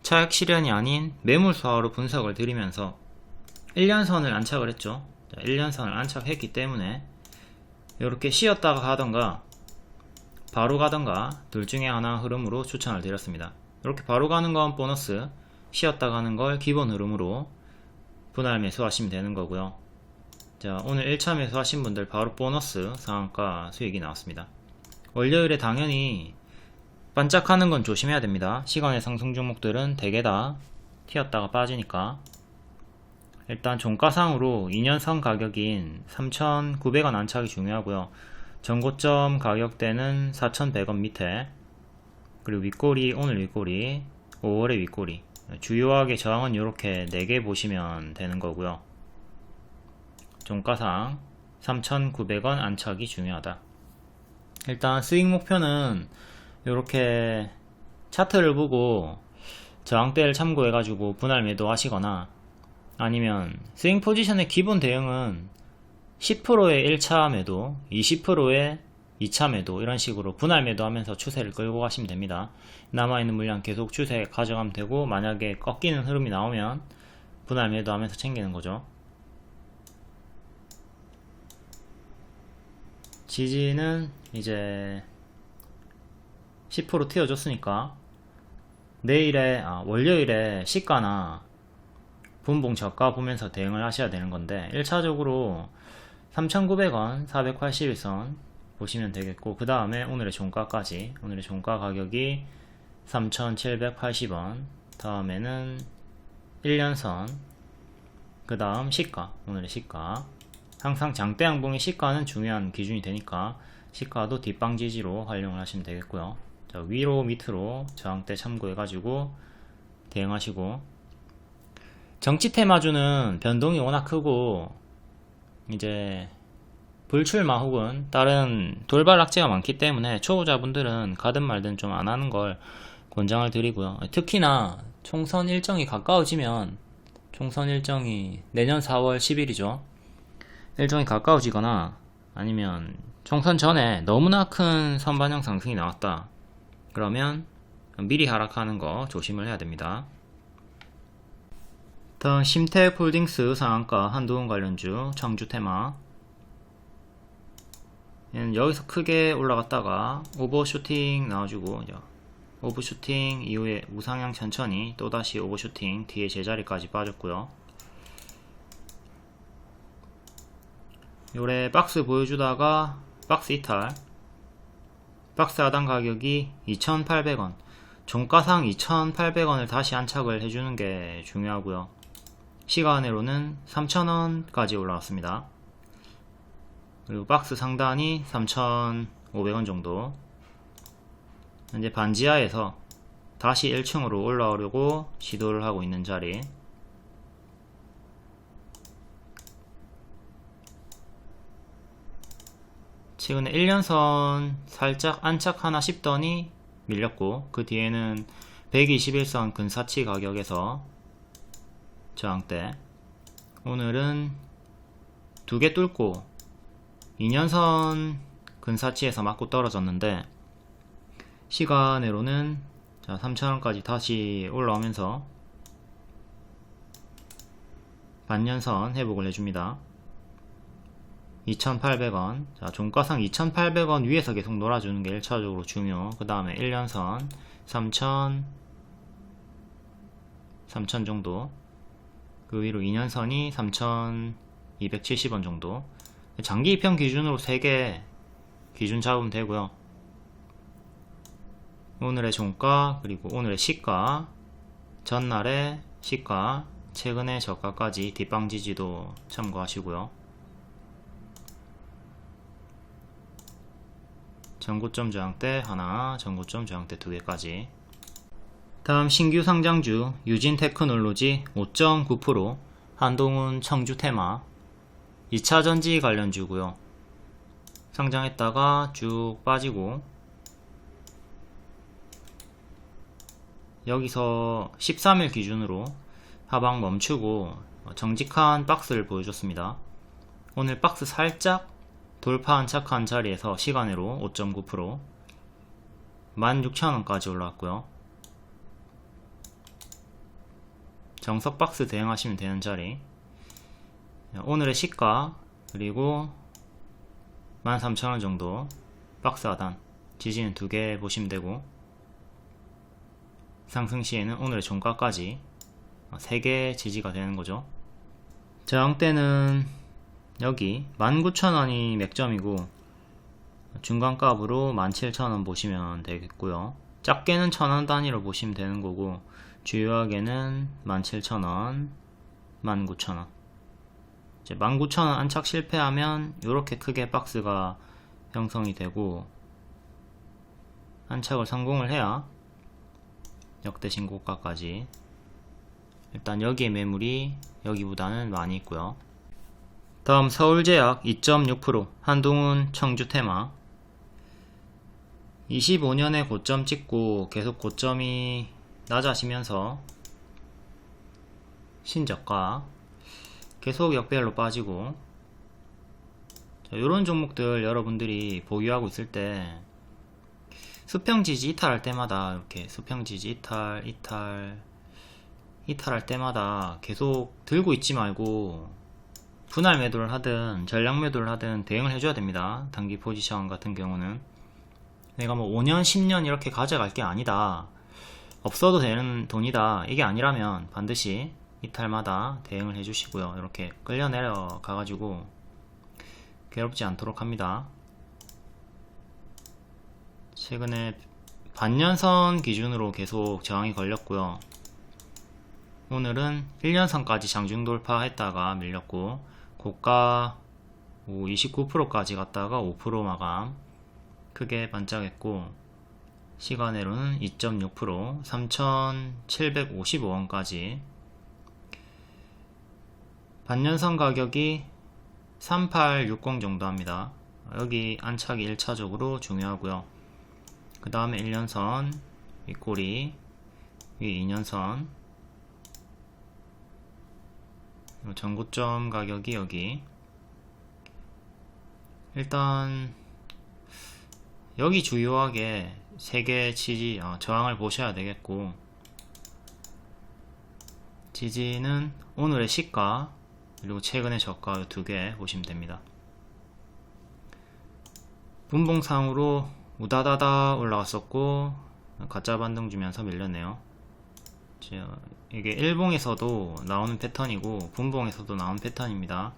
A: 차익 실현이 아닌 매물 수화로 분석을 드리면서 1년선을 안착을 했죠. 1년선을 안착했기 때문에 이렇게 쉬었다가 가던가 바로 가던가 둘 중에 하나 흐름으로 추천을 드렸습니다. 이렇게 바로 가는 건 보너스, 쉬었다 가는 걸 기본 흐름으로 분할 매수하시면 되는 거고요. 자, 오늘 1차 매수하신 분들 바로 보너스 상한가 수익이 나왔습니다. 월요일에 당연히 반짝하는 건 조심해야 됩니다. 시간의 상승 종목들은 대개 다 튀었다가 빠지니까. 일단 종가상으로 2년선 가격인 3,900원 안착이 중요하고요. 전고점 가격대는 4,100원 밑에, 그리고 윗꼬리, 오늘 윗꼬리, 5월의 윗꼬리, 주요하게 저항은 이렇게 4개 보시면 되는 거고요. 종가상 3,900원 안착이 중요하다. 일단 수익 목표는 이렇게 차트를 보고 저항대를 참고해 가지고 분할 매도 하시거나, 아니면 스윙 포지션의 기본 대응은 10%의 1차 매도, 20%의 2차 매도, 이런 식으로 분할 매도 하면서 추세를 끌고 가시면 됩니다. 남아있는 물량 계속 추세 가져가면 되고, 만약에 꺾이는 흐름이 나오면 분할 매도 하면서 챙기는 거죠. 지지는 이제 10% 튀어줬으니까 월요일에 시가나 분봉 저가 보면서 대응을 하셔야 되는 건데, 1차적으로 3,900원 481선 보시면 되겠고, 그 다음에 오늘의 종가까지, 오늘의 종가 가격이 3,780원, 다음에는 1년선, 그 다음 시가, 오늘의 시가. 항상 장대 양봉의 시가는 중요한 기준이 되니까 시가도 뒷방 지지로 활용을 하시면 되겠고요. 자, 위로 밑으로 저항대 참고해 가지고 대응하시고, 정치 테마주는 변동이 워낙 크고 이제 불출마 혹은 다른 돌발 악재가 많기 때문에 초보자분들은 가든 말든 좀 안 하는 걸 권장을 드리고요. 특히나 총선 일정이 가까워지면, 총선 일정이 내년 4월 10일이죠. 일정이 가까워지거나 아니면 총선 전에 너무나 큰 선반영 상승이 나왔다, 그러면 미리 하락하는 거 조심을 해야 됩니다. 다음 심택홀딩스 상한가 한동훈 관련주 청주 테마. 얘는 여기서 크게 올라갔다가 오버슈팅 나와주고, 오버슈팅 이후에 우상향 천천히 또다시 오버슈팅 뒤에 제자리까지 빠졌고요. 요래 박스 보여주다가 박스 이탈, 박스 하단 가격이 2,800원, 종가상 2,800원을 다시 안착을 해주는 게 중요하고요. 시간으로는 3,000원까지 올라왔습니다. 그리고 박스 상단이 3,500원 정도. 현재 반지하에서 다시 1층으로 올라오려고 시도를 하고 있는 자리. 최근에 1년선 살짝 안착하나 싶더니 밀렸고, 그 뒤에는 121선 근사치 가격에서 저항대. 오늘은 두 개 뚫고 2년선 근사치에서 맞고 떨어졌는데, 시간으로는 3,000원까지 다시 올라오면서 반년선 회복을 해줍니다. 2,800원. 종가상 2,800원 위에서 계속 놀아주는 게 1차적으로 중요. 그 다음에 1년선 3,000 정도. 그 위로 2년선이 3,270원 정도. 장기 입형 기준으로 3개 기준 잡으면 되고요. 오늘의 종가, 그리고 오늘의 시가, 전날의 시가, 최근의 저가까지 뒷방 지지도 참고하시고요. 전고점 저항대 하나, 전고점 저항대 2개까지. 다음 신규 상장주 유진테크놀로지 5.9%, 한동훈 청주테마 2차전지 관련주고요. 상장했다가 쭉 빠지고, 여기서 13일 기준으로 하방 멈추고 정직한 박스를 보여줬습니다. 오늘 박스 살짝 돌파 안착한 자리에서 시간으로 5.9%, 16,000원까지 올라왔고요. 정석 박스 대응하시면 되는 자리. 오늘의 시가, 그리고 13,000원 정도 박스 하단 지지는 2개 보시면 되고, 상승 시에는 오늘의 종가까지 3개 지지가 되는 거죠. 저항대는 여기 19,000원이 맥점이고, 중간값으로 17,000원 보시면 되겠고요. 작게는 1,000원 단위로 보시면 되는 거고, 주요하게는 17,000원, 19,000원. 19,000원 안착 실패하면 이렇게 크게 박스가 형성이 되고, 안착을 성공을 해야 역대 신고가까지. 일단 여기에 매물이 여기보다는 많이 있고요. 다음 서울제약 2.6%, 한동훈 청주테마 25년에 고점 찍고 계속 고점이 낮아지면서 신저가 계속 역배열로 빠지고, 이런 종목들 여러분들이 보유하고 있을 때 수평지지 이탈할 때마다 이렇게 수평지지 이탈할 때마다 계속 들고 있지 말고 분할 매도를 하든 전량 매도를 하든 대응을 해줘야 됩니다. 단기 포지션 같은 경우는 내가 뭐 5년 10년 이렇게 가져갈 게 아니다, 없어도 되는 돈이다, 이게 아니라면 반드시 이탈마다 대응을 해주시고요. 이렇게 끌려 내려 가가지고 괴롭지 않도록 합니다. 최근에 반년선 기준으로 계속 저항이 걸렸고요. 오늘은 1년선까지 장중 돌파했다가 밀렸고, 고가 29%까지 갔다가 5% 마감 크게 반짝했고, 시간으로는 2.6%, 3,755원까지. 반년선 가격이 3860 정도 합니다. 여기 안착이 1차적으로 중요하고요. 그 다음에 1년선, 윗꼬리, 위 2년선, 전고점 가격이 여기. 일단 여기 주요하게 3개 지지 저항을 보셔야 되겠고, 지지는 오늘의 시가 그리고 최근의 저가 이 2개 보시면 됩니다. 분봉상으로 우다다다 올라갔었고 가짜 반등 주면서 밀렸네요. 이게 일봉에서도 나오는 패턴이고 분봉에서도 나오는 패턴입니다.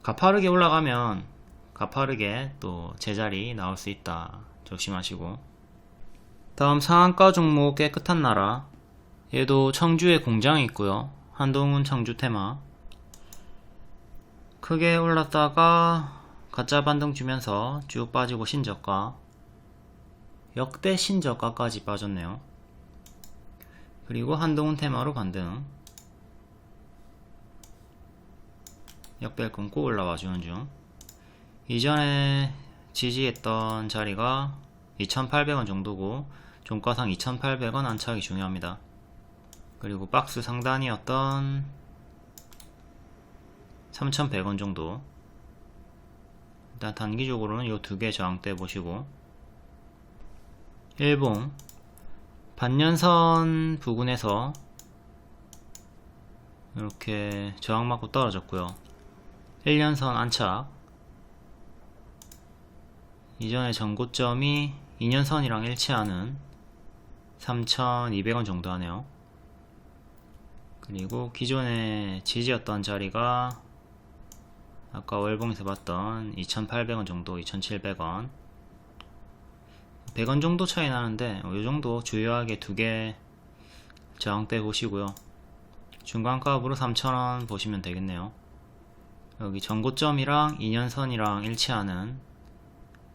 A: 가파르게 올라가면 가파르게 또 제자리 나올 수 있다, 조심하시고. 다음 상한가 종목 깨끗한 나라, 얘도 청주에 공장이 있고요. 한동훈 청주 테마. 크게 올랐다가 가짜 반등 주면서 쭉 빠지고 신저가, 역대 신저가까지 빠졌네요. 그리고 한동훈 테마로 반등, 역배를 끊고 올라와 주는 중. 이전에 지지했던 자리가 2,800원 정도고 종가상 2,800원 안착이 중요합니다. 그리고 박스 상단이었던 3,100원 정도. 일단 단기적으로는 이 2개 저항대 보시고, 일봉 반년선 부근에서 이렇게 저항 맞고 떨어졌고요. 1년선 안착, 이전의 전고점이 2년선이랑 일치하는 3,200원 정도 하네요. 그리고 기존의 지지였던 자리가 아까 월봉에서 봤던 2,800원 정도, 2,700원, 100원 정도 차이 나는데 이 정도 주요하게 2개 저항대 보시고요. 중간값으로 3,000원 보시면 되겠네요. 여기 전고점이랑 2년선이랑 일치하는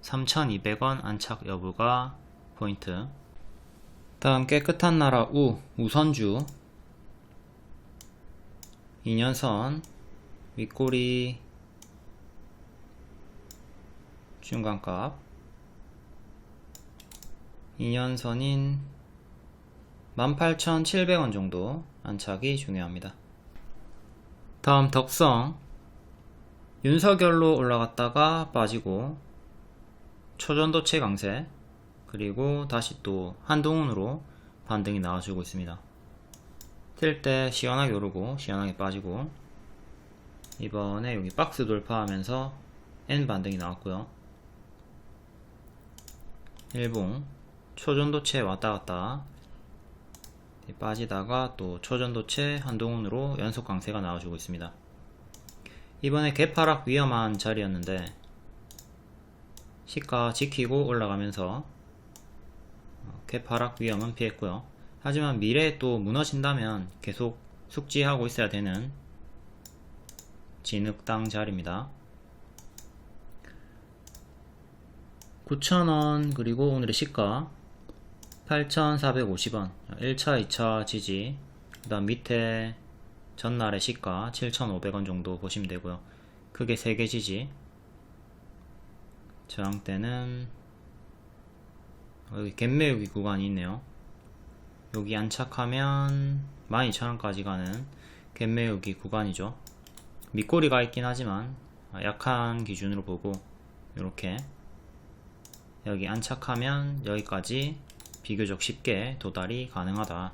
A: 3,200원 안착 여부가 포인트. 다음 깨끗한 나라 우선주 2년선, 윗꼬리 중간값, 2년선인 18,700원 정도 안착이 중요합니다. 다음 덕성, 윤석열로 올라갔다가 빠지고 초전도체 강세, 그리고 다시 또 한동훈으로 반등이 나와주고 있습니다. 튈 때 시원하게 오르고 시원하게 빠지고, 이번에 여기 박스 돌파하면서 N 반등이 나왔고요. 일봉 초전도체 왔다갔다 빠지다가 또 초전도체 한동훈으로 연속 강세가 나와주고 있습니다. 이번에 개파락 위험한 자리였는데 시가 지키고 올라가면서 개파락 위험은 피했고요. 하지만 미래에 또 무너진다면 계속 숙지하고 있어야 되는 진흙당 자리입니다. 9,000원, 그리고 오늘의 시가 8,450원 1차 2차 지지, 그 다음 밑에 전날의 시가 7,500원 정도 보시면 되고요. 크게 3개 지지, 저항대는 여기 갭매우기 구간이 있네요. 여기 안착하면 12,000원까지 가는 갭매우기 구간이죠. 밑꼬리가 있긴 하지만 약한 기준으로 보고 이렇게 여기 안착하면 여기까지 비교적 쉽게 도달이 가능하다.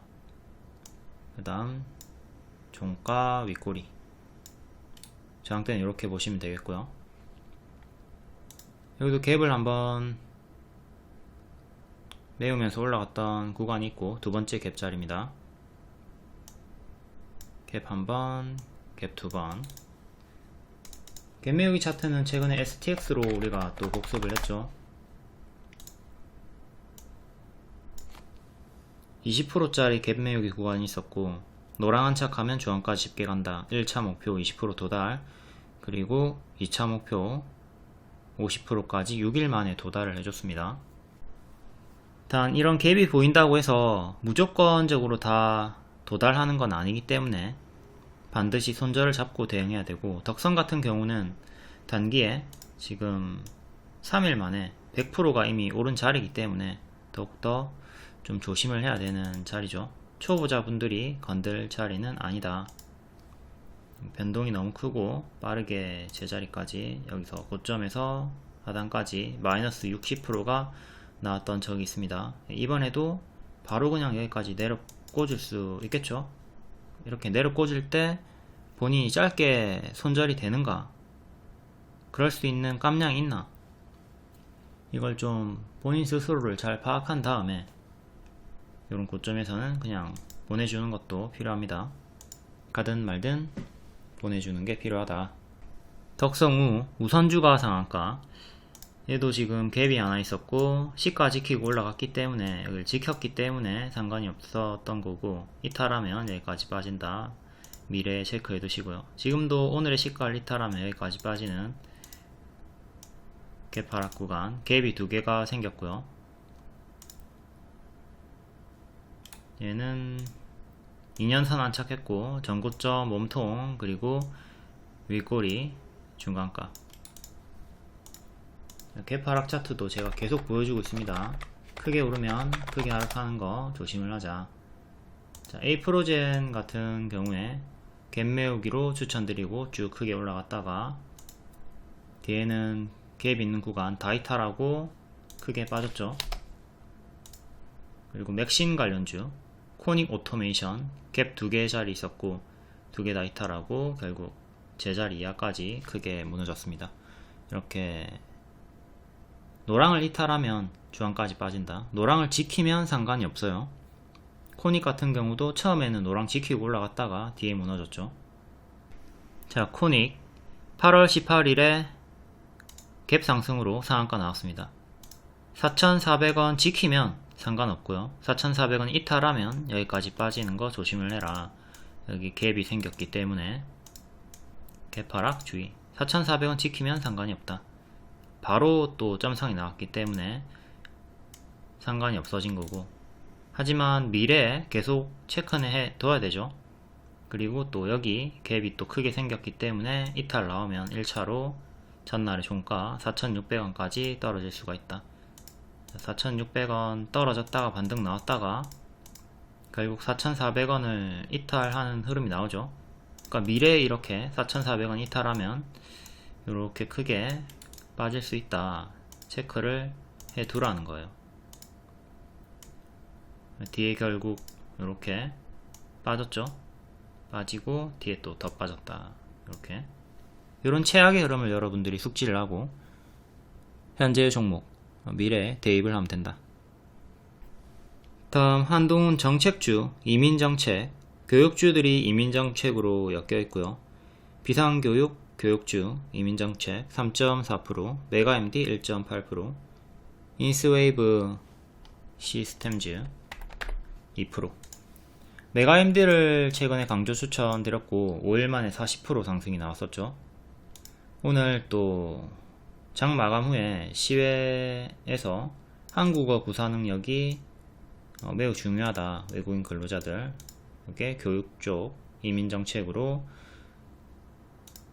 A: 그 다음 종가 윗꼬리 저항대는 이렇게 보시면 되겠고요. 여기도 갭을 한번 메우면서 올라갔던 구간이 있고 두 번째 갭 자리입니다. 갭 한번, 갭 두번. 갭 메우기 차트는 최근에 STX로 우리가 또 복습을 했죠. 20%짜리 갭 메우기 구간이 있었고, 노랑 안착하면 저항까지 쉽게 간다. 1차 목표 20% 도달, 그리고 2차 목표 50%까지 6일 만에 도달을 해줬습니다. 단 이런 갭이 보인다고 해서 무조건적으로 다 도달하는 건 아니기 때문에 반드시 손절을 잡고 대응해야 되고, 덕선 같은 경우는 단기에 지금 3일 만에 100%가 이미 오른 자리이기 때문에 더욱더 좀 조심을 해야 되는 자리죠. 초보자분들이 건들 자리는 아니다. 변동이 너무 크고 빠르게 제자리까지, 여기서 고점에서 하단까지 마이너스 60%가 나왔던 적이 있습니다. 이번에도 바로 그냥 여기까지 내려 꽂을 수 있겠죠. 이렇게 내려 꽂을 때 본인이 짧게 손절이 되는가, 그럴 수 있는 깜냥이 있나, 이걸 좀 본인 스스로를 잘 파악한 다음에 이런 고점에서는 그냥 보내주는 것도 필요합니다. 가든 말든 보내주는 게 필요하다. 덕성우 우선주가 상한가, 얘도 지금 갭이 하나 있었고 시가 지키고 올라갔기 때문에, 여기를 지켰기 때문에 상관이 없었던 거고, 이탈하면 여기까지 빠진다. 미래에 체크해 두시고요. 지금도 오늘의 시가를 이탈하면 여기까지 빠지는 갭 하락 구간, 갭이 두 개가 생겼고요. 얘는 2년선 안착했고 전고점 몸통, 그리고 윗꼬리 중간가. 갭 하락 차트도 제가 계속 보여주고 있습니다. 크게 오르면 크게 하락하는 거 조심을 하자. 자, 에이프로젠 같은 경우에 갭 메우기로 추천드리고 쭉 크게 올라갔다가 뒤에는 갭 있는 구간 다 이탈하고 크게 빠졌죠. 그리고 맥신 관련주 코닉 오토메이션 갭 두 개 자리 있었고 두 개 다 이탈하고 결국 제자리 이하까지 크게 무너졌습니다. 이렇게 노랑을 이탈하면 주황까지 빠진다. 노랑을 지키면 상관이 없어요. 코닉 같은 경우도 처음에는 노랑 지키고 올라갔다가 뒤에 무너졌죠. 자, 코닉 8월 18일에 갭 상승으로 상한가 나왔습니다. 4,400원 지키면 상관없고요. 4,400원 이탈하면 여기까지 빠지는 거 조심을 해라. 여기 갭이 생겼기 때문에 갭 하락 주의. 4,400원 지키면 상관이 없다. 바로 또 점상이 나왔기 때문에 상관이 없어진 거고, 하지만 미래에 계속 체크는 해 둬야 되죠. 그리고 또 여기 갭이 또 크게 생겼기 때문에 이탈 나오면 1차로 전날의 종가 4,600원까지 떨어질 수가 있다. 4,600원 떨어졌다가 반등 나왔다가 결국 4,400원을 이탈하는 흐름이 나오죠. 그러니까 미래에 이렇게 4,400원 이탈하면 이렇게 크게 빠질 수 있다. 체크를 해 두라는 거예요. 뒤에 결국 이렇게 빠졌죠. 빠지고 뒤에 또 더 빠졌다. 이렇게 이런 최악의 흐름을 여러분들이 숙지를 하고 현재의 종목, 미래에 대입을 하면 된다. 다음 한동훈 정책주, 이민정책, 교육주들이 이민정책으로 엮여있고요. 비상교육, 교육주, 이민정책 3.4%, 메가MD 1.8%, 인스웨이브 시스템즈 2%. 메가MD를 최근에 강조 추천드렸고 5일 만에 40% 상승이 나왔었죠. 오늘 또 장 마감 후에 시외에서 한국어 구사 능력이 매우 중요하다. 외국인 근로자들, 이렇게 교육 쪽 이민정책으로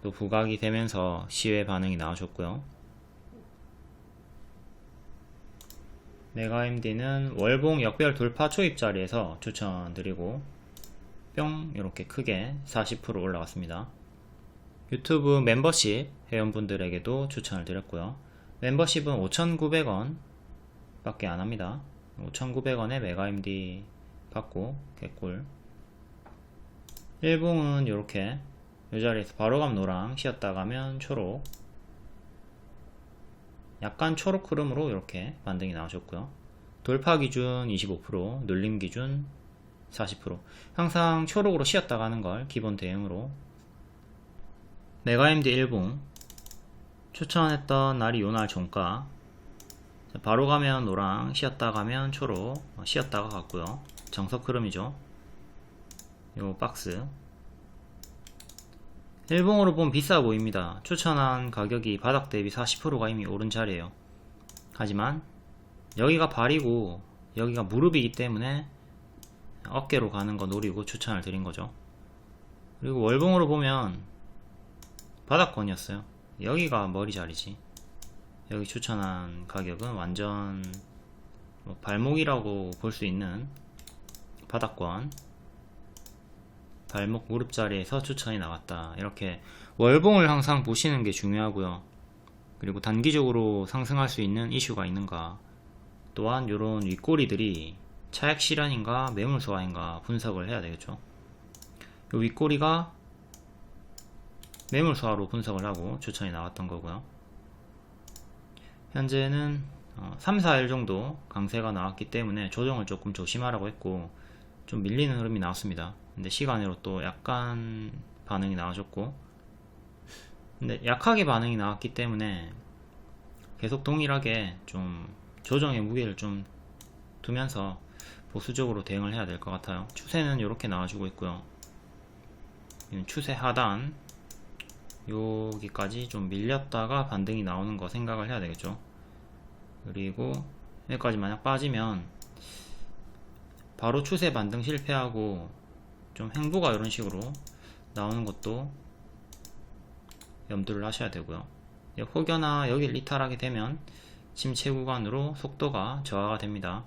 A: 또 부각이 되면서 시외 반응이 나오셨고요. 메가MD는 월봉 역별 돌파 초입 자리에서 추천드리고 뿅 이렇게 크게 40% 올라갔습니다. 유튜브 멤버십 회원분들에게도 추천을 드렸고요. 멤버십은 5,900원 밖에 안합니다. 5,900원에 메가MD 받고 개꿀. 일봉은 이렇게 이 자리에서 바로감 노랑, 쉬었다 가면 초록, 약간 초록 흐름으로 이렇게 반등이 나오셨고요. 돌파 기준 25%, 눌림 기준 40%. 항상 초록으로 쉬었다 가는 걸 기본 대응으로. 메가MD 일봉 추천했던 날이 요날 종가. 바로 가면 노랑, 쉬었다 가면 초록, 쉬었다가 갔고요. 정석 흐름이죠. 요 박스. 일봉으로 보면 비싸 보입니다. 추천한 가격이 바닥 대비 40%가 이미 오른 자리에요. 하지만 여기가 발이고 여기가 무릎이기 때문에 어깨로 가는 거 노리고 추천을 드린 거죠. 그리고 월봉으로 보면 바닥권이었어요. 여기가 머리 자리지. 여기 추천한 가격은 완전 뭐 발목이라고 볼 수 있는 바닥권, 발목 무릎 자리에서 추천이 나왔다. 이렇게 월봉을 항상 보시는 게 중요하고요. 그리고 단기적으로 상승할 수 있는 이슈가 있는가, 또한 이런 윗꼬리들이 차익 실현인가 매물 소화인가 분석을 해야 되겠죠. 이 윗꼬리가 매물 소화로 분석을 하고 추천이 나왔던 거고요. 현재는 3, 4일 정도 강세가 나왔기 때문에 조정을 조금 조심하라고 했고 좀 밀리는 흐름이 나왔습니다. 근데 시간으로 또 약간 반응이 나와줬고, 근데 약하게 반응이 나왔기 때문에 계속 동일하게 좀 조정의 무게를 좀 두면서 보수적으로 대응을 해야 될 것 같아요. 추세는 이렇게 나와주고 있고요. 추세 하단 여기까지 좀 밀렸다가 반등이 나오는 거 생각을 해야 되겠죠. 그리고 여기까지 만약 빠지면 바로 추세 반등 실패하고 좀 횡보가 이런 식으로 나오는 것도 염두를 하셔야 되고요. 혹여나 여기를 이탈하게 되면 침체 구간으로 속도가 저하가 됩니다.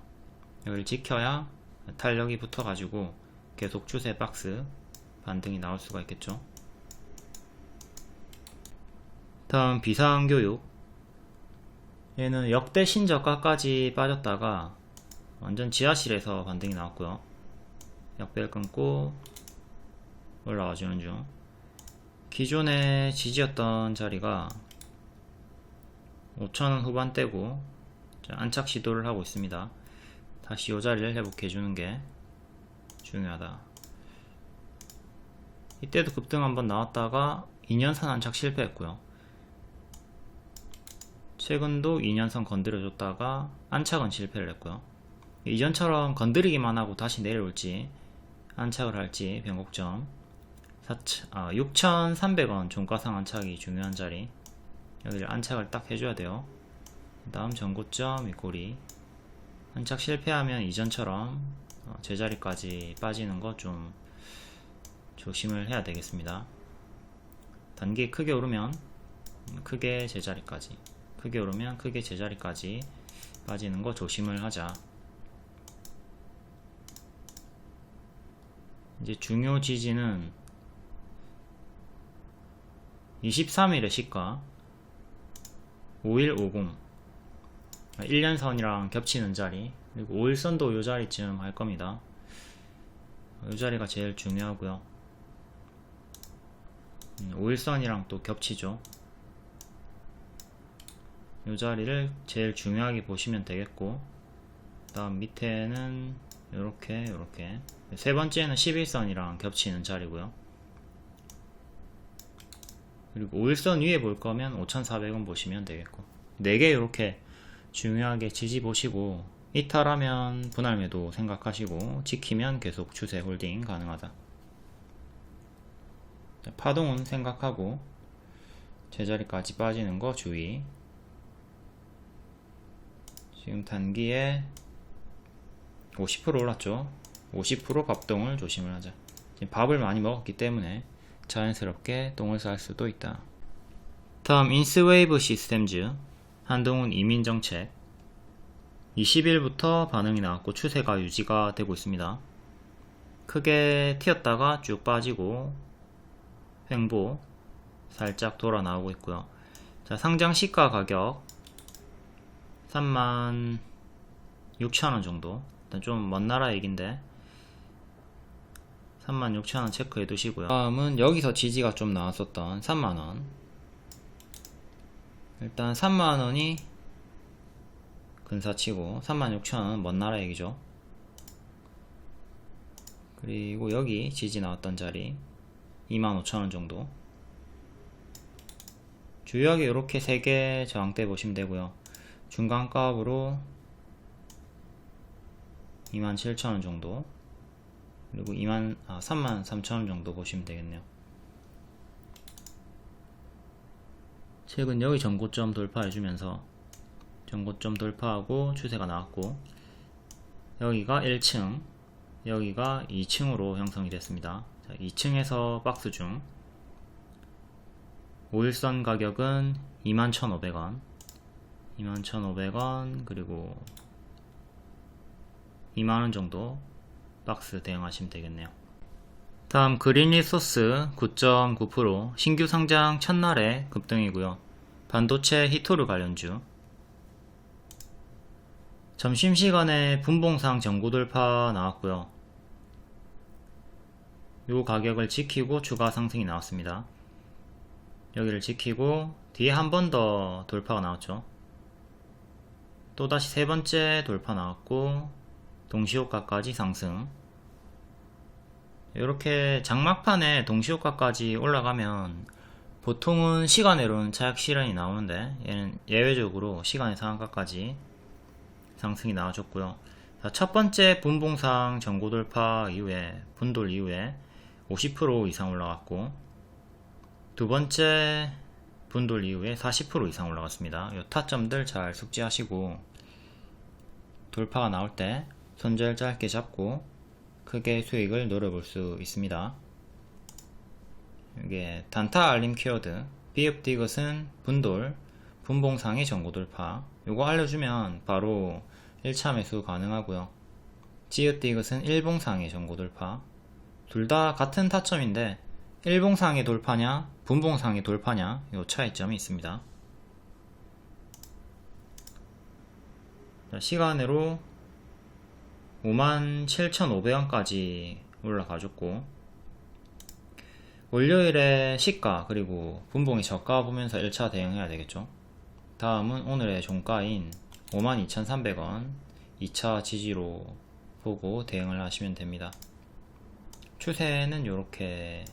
A: 여기를 지켜야 탄력이 붙어 가지고 계속 추세 박스 반등이 나올 수가 있겠죠. 다음 비상교육, 얘는 역대 신저가까지 빠졌다가 완전 지하실에서 반등이 나왔고요. 역배를 끊고 올라와주는 중. 기존의 지지였던 자리가 5,000원 후반대고 안착 시도를 하고 있습니다. 다시 이 자리를 회복해주는 게 중요하다. 이때도 급등 한번 나왔다가 2년선 안착 실패했고요. 최근도 2년선 건드려줬다가 안착은 실패를 했고요. 이전처럼 건드리기만 하고 다시 내려올지 안착을 할지 변곡점. 6,300원 종가상 안착이 중요한 자리, 여기를 안착을 딱 해줘야 돼요. 다음 전고점 윗꼬리 안착 실패하면 이전처럼 제자리까지 빠지는 거 좀 조심을 해야 되겠습니다. 단기 크게 오르면 크게 제자리까지, 크게 오르면 크게 제자리까지 빠지는 거 조심을 하자. 이제 중요 지지는 23일의 시가 5150, 1년선이랑 겹치는 자리, 그리고 5일선도 이 자리쯤 할 겁니다. 이 자리가 제일 중요하고요. 5일선이랑 또 겹치죠. 이 자리를 제일 중요하게 보시면 되겠고, 다음 밑에는 요렇게 세 번째는 11선이랑 겹치는 자리고요. 그리고 5일선 위에 볼 거면 5,400원 보시면 되겠고, 4개 이렇게 중요하게 지지 보시고 이탈하면 분할 매도 생각하시고 지키면 계속 추세 홀딩 가능하다. 파동은 생각하고 제자리까지 빠지는 거 주의. 지금 단기에 50% 올랐죠. 50% 밥동을 조심을 하자. 지금 밥을 많이 먹었기 때문에 자연스럽게 똥을 쌀 수도 있다. 다음 인스웨이브 시스템즈 한동훈 이민정책, 20일부터 반응이 나왔고 추세가 유지가 되고 있습니다. 크게 튀었다가 쭉 빠지고 횡보 살짝 돌아 나오고 있고요. 자, 상장 시가 가격 36,000원 정도, 일단 좀 먼 나라 얘긴데 36,000원 체크해 두시고요. 다음은 여기서 지지가 좀 나왔었던 3만원, 일단 3만원이 근사치고 36,000원은 먼 나라 얘기죠. 그리고 여기 지지 나왔던 자리 25,000원 정도, 주요하게 이렇게 3개 저항대 보시면 되고요. 중간값으로 27,000원 정도, 그리고 33,000원 정도 보시면 되겠네요. 최근 여기 전고점 돌파해주면서 전고점 돌파하고 추세가 나왔고, 여기가 1층, 여기가 2층으로 형성이 됐습니다. 자, 2층에서 박스 중 5일선 가격은 21,500원 21,500원 그리고 2만원 정도 박스 대응하시면 되겠네요. 다음 그린 리소스 9.9% 신규 상장 첫날에 급등이고요. 반도체 히토르 관련주. 점심시간에 분봉상 전고 돌파 나왔고요. 요 가격을 지키고 추가 상승이 나왔습니다. 여기를 지키고 뒤에 한 번 더 돌파가 나왔죠. 또다시 세 번째 돌파 나왔고 동시효과까지 상승. 이렇게 장막판에 동시효과까지 올라가면 보통은 시간외로는 차익 실현이 나오는데 얘는 예외적으로 시간의 상한가까지 상승이 나와줬고요. 첫 번째 분봉상 전고 돌파 이후에 분돌 이후에 50% 이상 올라갔고 두 번째 분돌 이후에 40% 이상 올라갔습니다. 이 타점들 잘 숙지하시고 돌파가 나올 때 손절 짧게 잡고 크게 수익을 노려볼 수 있습니다. 이게 단타 알림 키워드 비읍디귿은 분돌 분봉상의 전고 돌파 요거 알려주면 바로 1차 매수 가능하고요. 찌읒디귿은 일봉상의 전고 돌파 둘 다 같은 타점인데 일봉상의 돌파냐 분봉상의 돌파냐 요 차이점이 있습니다. 자, 시간으로 57,500원까지 올라가줬고 월요일에 시가 그리고 분봉이 저가 보면서 1차 대응해야 되겠죠. 다음은 오늘의 종가인 52,300원 2차 지지로 보고 대응을 하시면 됩니다. 추세는 이렇게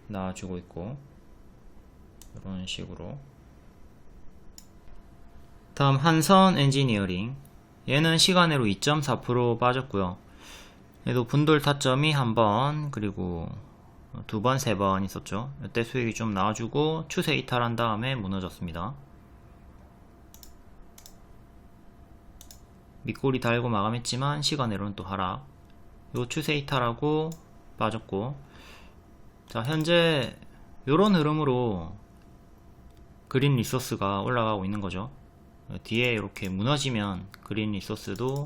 A: 나와주고 있고 이런 식으로. 다음 한선 엔지니어링 얘는 시간으로 2.4% 빠졌고요. 얘도 분돌 타점이 한번 그리고 두 번, 세 번 있었죠. 이때 수익이 좀 나와주고 추세 이탈한 다음에 무너졌습니다. 밑꼬리 달고 마감했지만 시간으로는 또 하락. 요 추세 이탈하고 빠졌고 자 현재 요런 흐름으로 그린 리소스가 올라가고 있는 거죠. 뒤에 이렇게 무너지면 그린 리소스도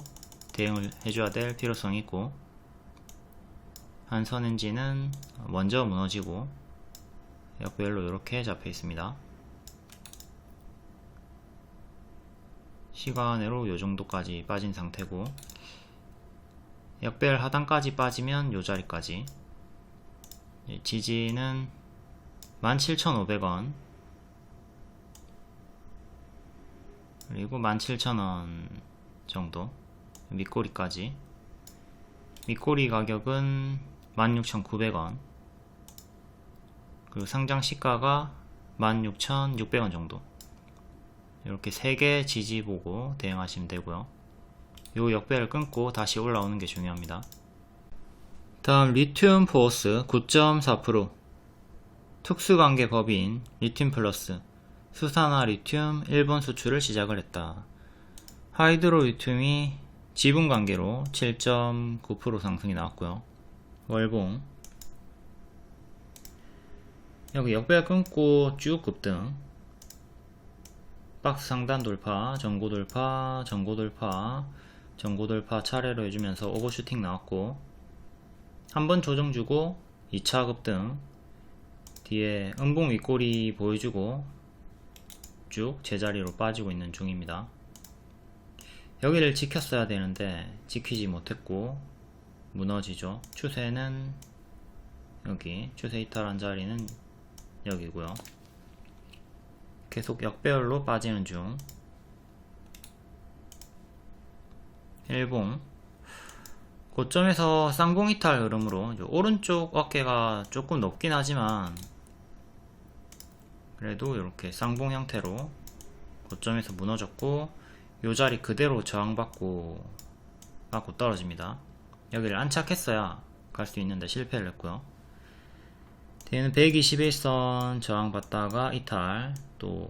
A: 대응을 해줘야 될 필요성이 있고 한선엔진은 먼저 무너지고 역별로 이렇게 잡혀 있습니다. 시간으로 요 정도까지 빠진 상태고 역별 하단까지 빠지면 요 자리까지 지지는 17,500원 그리고 17,000원 정도 밑꼬리까지 밑꼬리 가격은 16,900원 그리고 상장 시가가 16,600원 정도 이렇게 3개 지지 보고 대응하시면 되고요. 요 역배를 끊고 다시 올라오는 게 중요합니다. 다음 리튬 포어스 9.4% 특수관계 법인 리튬 플러스 수산화 리튬 일본 수출을 시작을 했다. 하이드로 리튬이 지분 관계로 7.9% 상승이 나왔고요. 월봉 여기 역배를 끊고 쭉 급등 박스 상단 돌파, 전고 돌파, 전고 돌파, 전고 돌파 차례로 해주면서 오버슈팅 나왔고 한번 조정 주고 2차 급등 뒤에 음봉 윗꼬리 보여주고 쭉 제자리로 빠지고 있는 중입니다. 여기를 지켰어야 되는데 지키지 못했고 무너지죠. 추세는 여기 추세 이탈한 자리는 여기고요. 계속 역배열로 빠지는 중. 일봉 고점에서 쌍봉 이탈 흐름으로 오른쪽 어깨가 조금 높긴 하지만 그래도 이렇게 쌍봉 형태로 고점에서 무너졌고 요 자리 그대로 저항받고 떨어집니다. 여기를 안착했어야 갈 수 있는데 실패를 했고요. 뒤에는 121선 저항받다가 이탈 또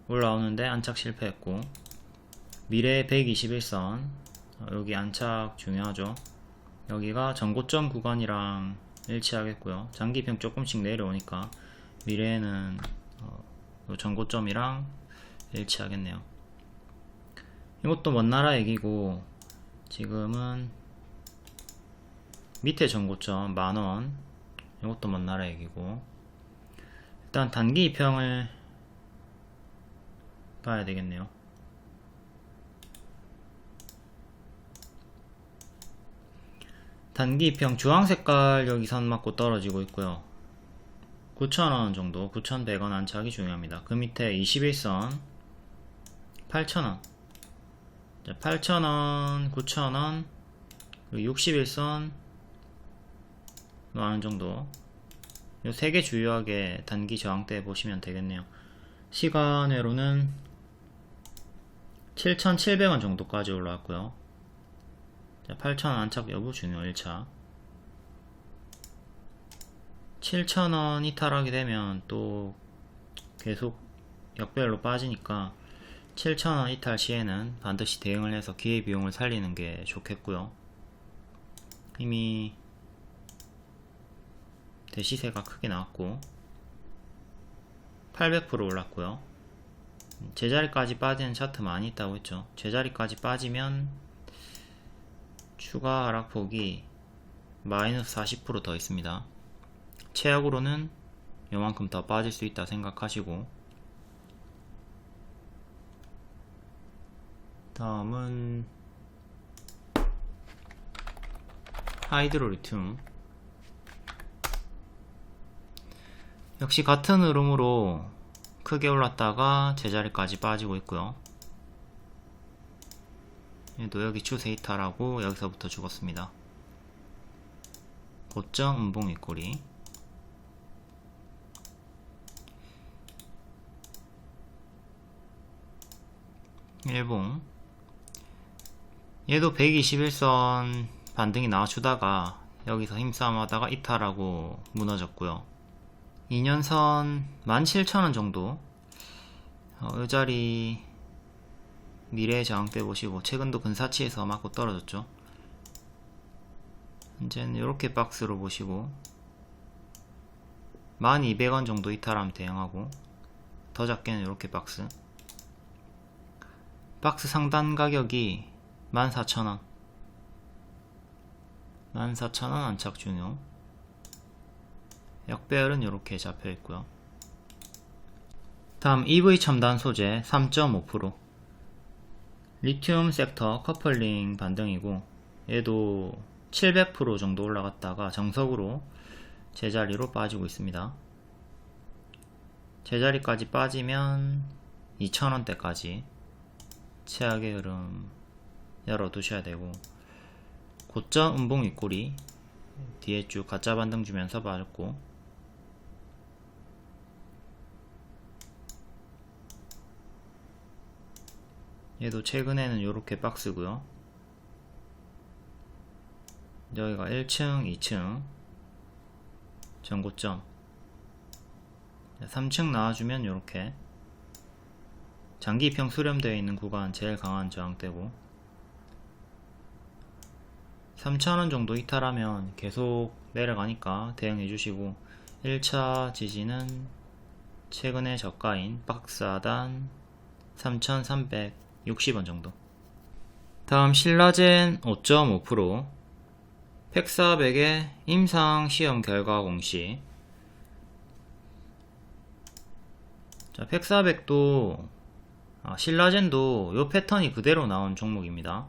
A: 올라오는데 안착 실패했고 미래 121선 여기 안착 중요하죠. 여기가 전고점 구간이랑 일치하겠고요. 장기평 조금씩 내려오니까 미래에는 요 전고점이랑 일치하겠네요. 이것도 먼 나라 얘기고, 지금은 밑에 전고점 10,000원, 이것도 먼 나라 얘기고, 일단 단기 이평을 봐야 되겠네요. 단기 이평 주황색깔 여기 선 맞고 떨어지고 있고요. 9,000원 정도, 9,100원 안착이 중요합니다. 그 밑에 21선 8,000원, 8,000원, 9,000원, 그리고 61선 어느 정도, 요 3개 주요하게 단기 저항대 보시면 되겠네요. 시간외로는 7,700원 정도까지 올라왔고요. 8,000원 안착 여부 중요 1차. 7,000원 이탈하게 되면 또 계속 역별로 빠지니까 7,000원 이탈 시에는 반드시 대응을 해서 기회비용을 살리는 게 좋겠고요. 이미 대시세가 크게 나왔고 800% 올랐고요. 제자리까지 빠지는 차트 많이 있다고 했죠. 제자리까지 빠지면 추가 하락폭이 마이너스 40% 더 있습니다. 최악으로는 요만큼 더 빠질 수 있다 생각하시고, 다음은 하이드로리튬. 역시 같은 흐름으로 크게 올랐다가 제자리까지 빠지고 있고요. 얘도 여기 추세 이탈하고 여기서부터 죽었습니다. 고점 음봉 윗꼬리. 일봉. 얘도 121선 반등이 나와주다가 여기서 힘싸움 하다가 이탈하고 무너졌고요. 2년선 17,000원 정도, 이 자리 미래의 저항대 보시고, 최근도 근사치에서 맞고 떨어졌죠. 이제는 이렇게 박스로 보시고 1200원 정도 이탈하면 대응하고, 더 작게는 이렇게 박스 상단 가격이 14,000원 14,000원 안착 중요. 역배열은 이렇게 잡혀 있고요. 다음 EV 첨단 소재 3.5%, 리튬 섹터 커플링 반등이고, 얘도 700% 정도 올라갔다가 정석으로 제자리로 빠지고 있습니다. 제자리까지 빠지면 2,000원대까지 최악의 흐름 열어두셔야 되고, 고점 음봉 윗꼬리 뒤에 쭉 가짜 반등 주면서 빠졌고, 얘도 최근에는 이렇게 박스고요. 여기가 1층, 2층 전고점, 3층 나와주면 이렇게 장기평 수렴되어 있는 구간 제일 강한 저항대고, 3,000원 정도 이탈하면 계속 내려가니까 대응해 주시고, 1차 지지는 최근의 저가인 박스 하단 3,360원 정도. 다음 신라젠 5.5%, 팩400의 임상 시험 결과 공시. 자, 팩400도 신라젠도 요 패턴이 그대로 나온 종목입니다.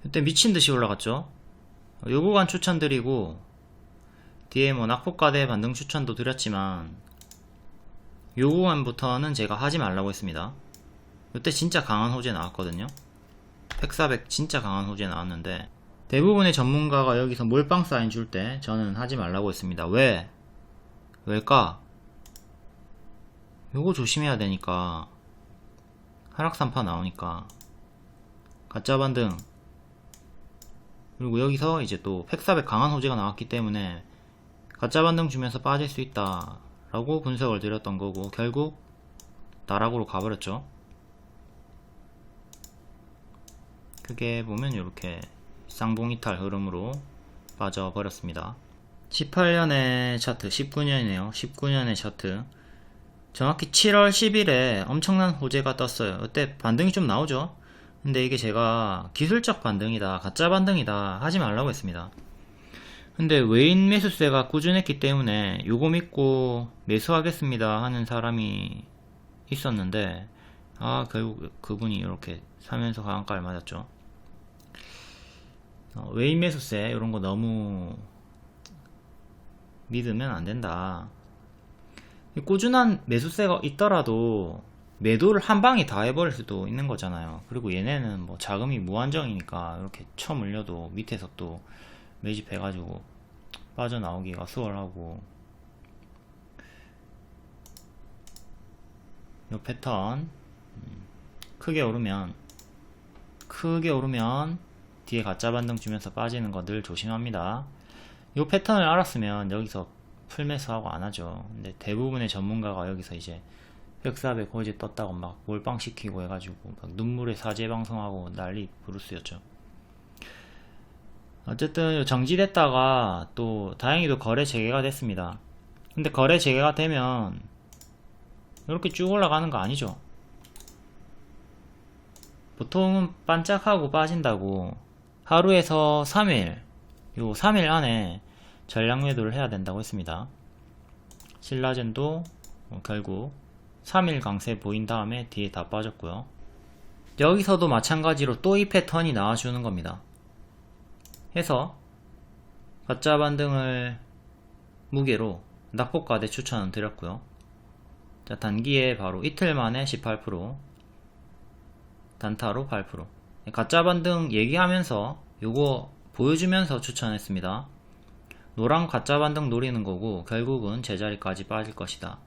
A: 이때 미친듯이 올라갔죠. 요 구간 추천드리고, 뒤에 뭐 낙폭과대 반등 추천도 드렸지만 요 구간부터는 제가 하지 말라고 했습니다. 이때 진짜 강한 호재 나왔거든요. 팩400 진짜 강한 호재 나왔는데, 대부분의 전문가가 여기서 몰빵 사인 줄 때 저는 하지 말라고 했습니다. 왜일까? 요거 조심해야 되니까. 하락산파 나오니까 가짜 반등, 그리고 여기서 이제 또 팩400 강한 호재가 나왔기 때문에 가짜 반등 주면서 빠질 수 있다 라고 분석을 드렸던 거고, 결국 나락으로 가버렸죠. 크게 보면 이렇게 쌍봉이탈 흐름으로 빠져버렸습니다. 18년의 차트, 19년이네요. 19년의 차트. 정확히 7월 10일에 엄청난 호재가 떴어요. 이때 반등이 좀 나오죠. 근데 이게 제가 기술적 반등이다, 가짜 반등이다 하지 말라고 했습니다. 근데 외인 매수세가 꾸준했기 때문에 요거 믿고 매수하겠습니다 하는 사람이 있었는데, 결국 그분이 이렇게 사면서 강한가를 맞았죠. 외인 매수세 이런 거 너무 믿으면 안 된다. 꾸준한 매수세가 있더라도 매도를 한 방에 다 해버릴 수도 있는 거잖아요. 그리고 얘네는 뭐 자금이 무한정이니까 이렇게 쳐물려도 밑에서 또 매집해가지고 빠져나오기가 수월하고, 요 패턴 크게 오르면 뒤에 가짜 반등 주면서 빠지는 거 늘 조심합니다. 요 패턴을 알았으면 여기서 풀매수하고 안하죠. 근데 대부분의 전문가가 여기서 이제 흑사배 고지 떴다고 막 몰빵시키고 해가지고 막 눈물의 사죄 방송하고 난리 부르스였죠. 어쨌든 정지됐다가 또 다행히도 거래 재개가 됐습니다. 근데 거래 재개가 되면 이렇게 쭉 올라가는 거 아니죠. 보통은 반짝하고 빠진다고 하루에서 3일, 요 3일 안에 전량 매도를 해야 된다고 했습니다. 신라젠도 결국 3일 강세 보인 다음에 뒤에 다 빠졌고요. 여기서도 마찬가지로 또 이 패턴이 나와주는 겁니다. 해서 가짜 반등을 무게로 낙폭과대 추천을 드렸고요. 자, 단기에 바로 이틀 만에 18%, 단타로 8%. 가짜 반등 얘기하면서 요거 보여주면서 추천했습니다. 노랑 가짜 반등 노리는 거고 결국은 제자리까지 빠질 것이다.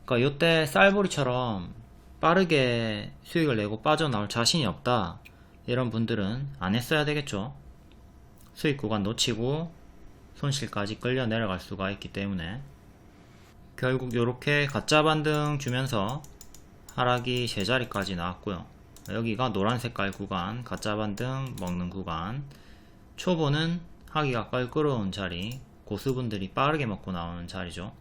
A: 그러니까 요때 쌀보리처럼 빠르게 수익을 내고 빠져나올 자신이 없다, 이런 분들은 안 했어야 되겠죠. 수익 구간 놓치고 손실까지 끌려 내려갈 수가 있기 때문에. 결국 요렇게 가짜 반등 주면서 하락이 제자리까지 나왔고요. 여기가 노란 색깔 구간, 가짜 반등 먹는 구간. 초보는 하기가 껄끄러운 자리, 고수분들이 빠르게 먹고 나오는 자리죠.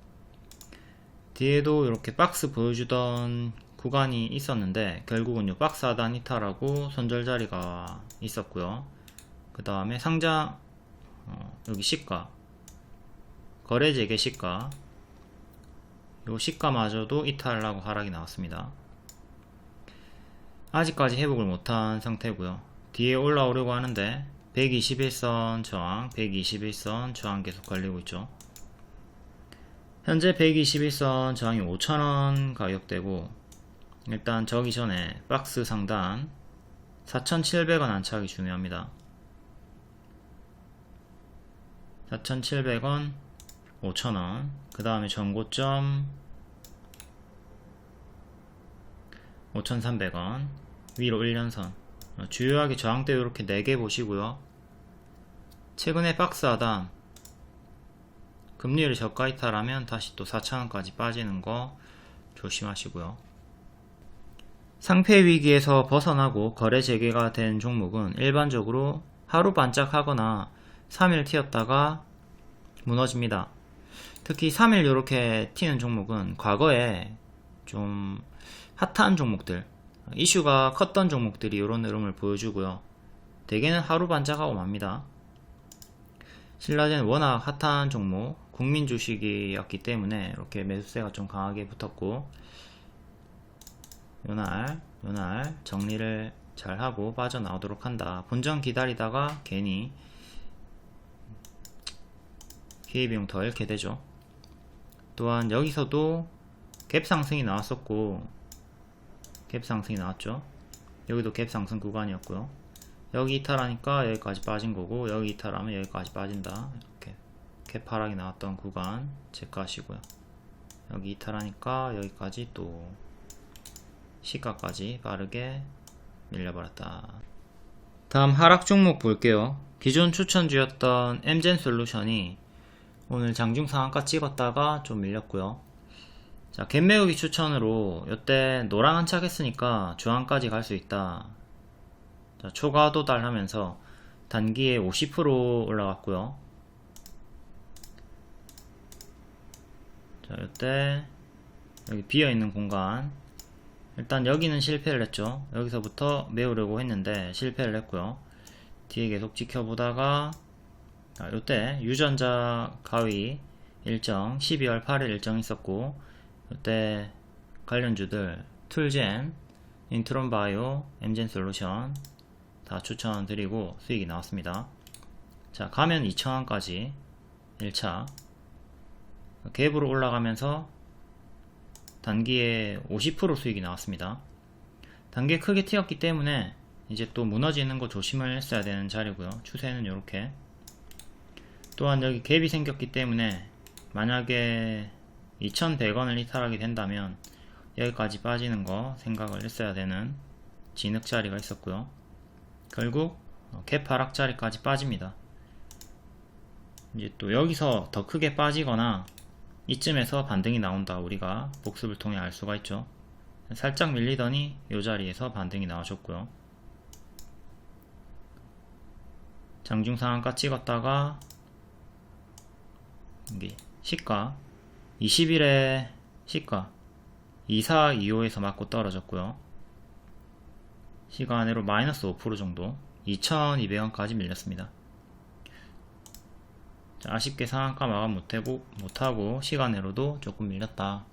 A: 뒤에도 이렇게 박스 보여주던 구간이 있었는데 결국은 요 박스 하단 이탈하고 손절 자리가 있었고요. 그 다음에 상장, 여기 시가, 거래 재개 시가, 요 시가마저도 이탈하고 하락이 나왔습니다. 아직까지 회복을 못한 상태고요. 뒤에 올라오려고 하는데 121선 저항, 121선 저항 계속 걸리고 있죠. 현재 121선 저항이 5,000원 가격대고, 일단 저기 전에 박스 상단 4,700원 안착이 중요합니다. 4,700원, 5,000원, 그 다음에 전고점 5,300원, 위로 1년선. 주요하게 저항대 이렇게 4개 보시고요. 최근에 박스 하단 금리를 저가 이탈하면 다시 또 4,000원까지 빠지는 거 조심하시고요. 상패 위기에서 벗어나고 거래 재개가 된 종목은 일반적으로 하루 반짝하거나 3일 튀었다가 무너집니다. 특히 3일 이렇게 튀는 종목은 과거에 좀 핫한 종목들, 이슈가 컸던 종목들이 이런 흐름을 보여주고요. 대개는 하루 반짝하고 맙니다. 신라젠은 워낙 핫한 종목, 국민 주식이었기 때문에 이렇게 매수세가 좀 강하게 붙었고, 요날 정리를 잘 하고 빠져나오도록 한다. 본전 기다리다가 괜히 기회비용 더 잃게 되죠. 또한 여기서도 갭 상승이 나왔었고, 갭 상승이 나왔죠. 여기도 갭 상승 구간이었고요. 여기 이탈하니까 여기까지 빠진 거고, 여기 이탈하면 여기까지 빠진다. 이렇게 갭 하락이 나왔던 구간 체크하시고요. 여기 이탈하니까 여기까지 또 시가까지 빠르게 밀려버렸다. 다음 하락 종목 볼게요. 기존 추천주였던 엠젠솔루션이 오늘 장중 상한가 찍었다가 좀 밀렸고요. 자, 갭매우기 추천으로 요때 노랑 한착했으니까 주황까지 갈 수 있다. 자, 초과 도달하면서 단기에 50% 올라갔고요. 이때 여기 비어있는 공간, 일단 여기는 실패를 했죠. 여기서부터 메우려고 했는데 실패를 했고요. 뒤에 계속 지켜보다가 요때 유전자 가위 일정 12월 8일 일정 있었고, 요때 관련주들 툴젠, 인트론바이오, 엠젠솔루션 다 추천드리고 수익이 나왔습니다. 자, 가면 2,000원까지 1차 갭으로 올라가면서 단기에 50% 수익이 나왔습니다. 단기에 크게 튀었기 때문에 이제 또 무너지는 거 조심을 했어야 되는 자리고요. 추세는 이렇게. 또한 여기 갭이 생겼기 때문에 만약에 2,100원을 이탈하게 된다면 여기까지 빠지는 거 생각을 했어야 되는 진흙 자리가 있었고요. 결국 갭 하락 자리까지 빠집니다. 이제 또 여기서 더 크게 빠지거나 이쯤에서 반등이 나온다, 우리가 복습을 통해 알 수가 있죠. 살짝 밀리더니 이 자리에서 반등이 나와줬고요. 장중상한가 찍었다가 여기 시가 20일에 시가 2425에서 맞고 떨어졌고요. 시간으로 마이너스 5% 정도 2200원까지 밀렸습니다. 자, 아쉽게 상한가 마감 못하고 시간으로도 조금 밀렸다.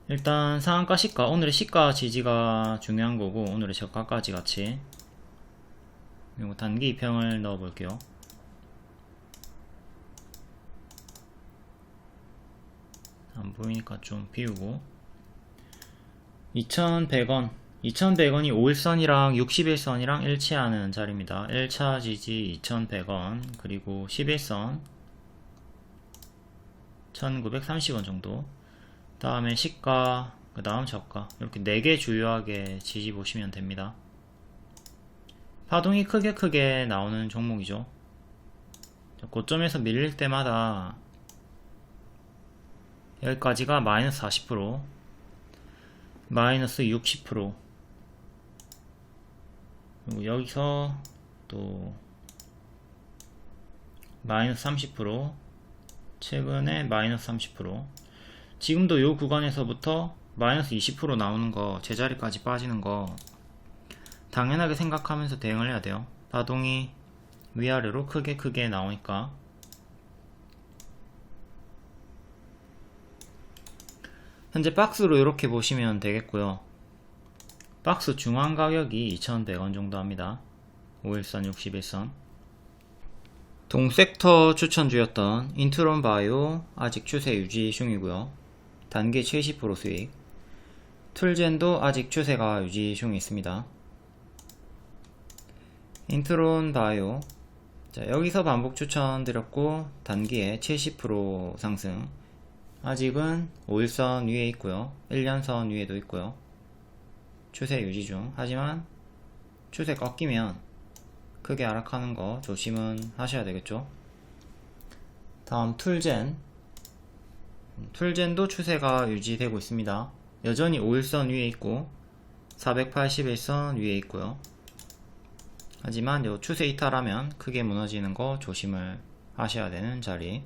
A: 일단 상한가 시가, 오늘의 시가 지지가 중요한 거고, 오늘의 저가까지 같이 그리고 단기 2평을 넣어 볼게요. 안 보이니까 좀 비우고, 2100원 2100원이 5일선이랑 60일선이랑 일치하는 자리입니다. 1차 지지 2100원, 그리고 11선 1930원 정도, 다음에 시가, 그 다음 저가, 이렇게 4개 주요하게 지지 보시면 됩니다. 파동이 크게 나오는 종목이죠. 고점에서 밀릴 때마다 여기까지가 마이너스 40%, 마이너스 60%, 그리고 여기서 또 마이너스 30%, 최근에 마이너스 30%, 지금도 요 구간에서부터 마이너스 20% 나오는 거, 제자리까지 빠지는 거 당연하게 생각하면서 대응을 해야 돼요. 파동이 위아래로 크게 나오니까. 현재 박스로 이렇게 보시면 되겠고요. 박스 중앙 가격이 2100원 정도 합니다. 5일선 61선. 동섹터 추천주였던 인트론 바이오 아직 추세 유지 중이고요. 단기 70% 수익. 툴젠도 아직 추세가 유지 중에 있습니다. 인트론 바이오, 자, 여기서 반복 추천드렸고 단기에 70% 상승. 아직은 5일선 위에 있고요. 1년선 위에도 있고요. 추세 유지 중. 하지만 추세 꺾이면 크게 하락하는 거 조심은 하셔야 되겠죠. 다음 툴젠. 툴젠도 추세가 유지되고 있습니다. 여전히 5일선 위에 있고 481선 위에 있고요. 하지만 요 추세 이탈하면 크게 무너지는 거 조심을 하셔야 되는 자리.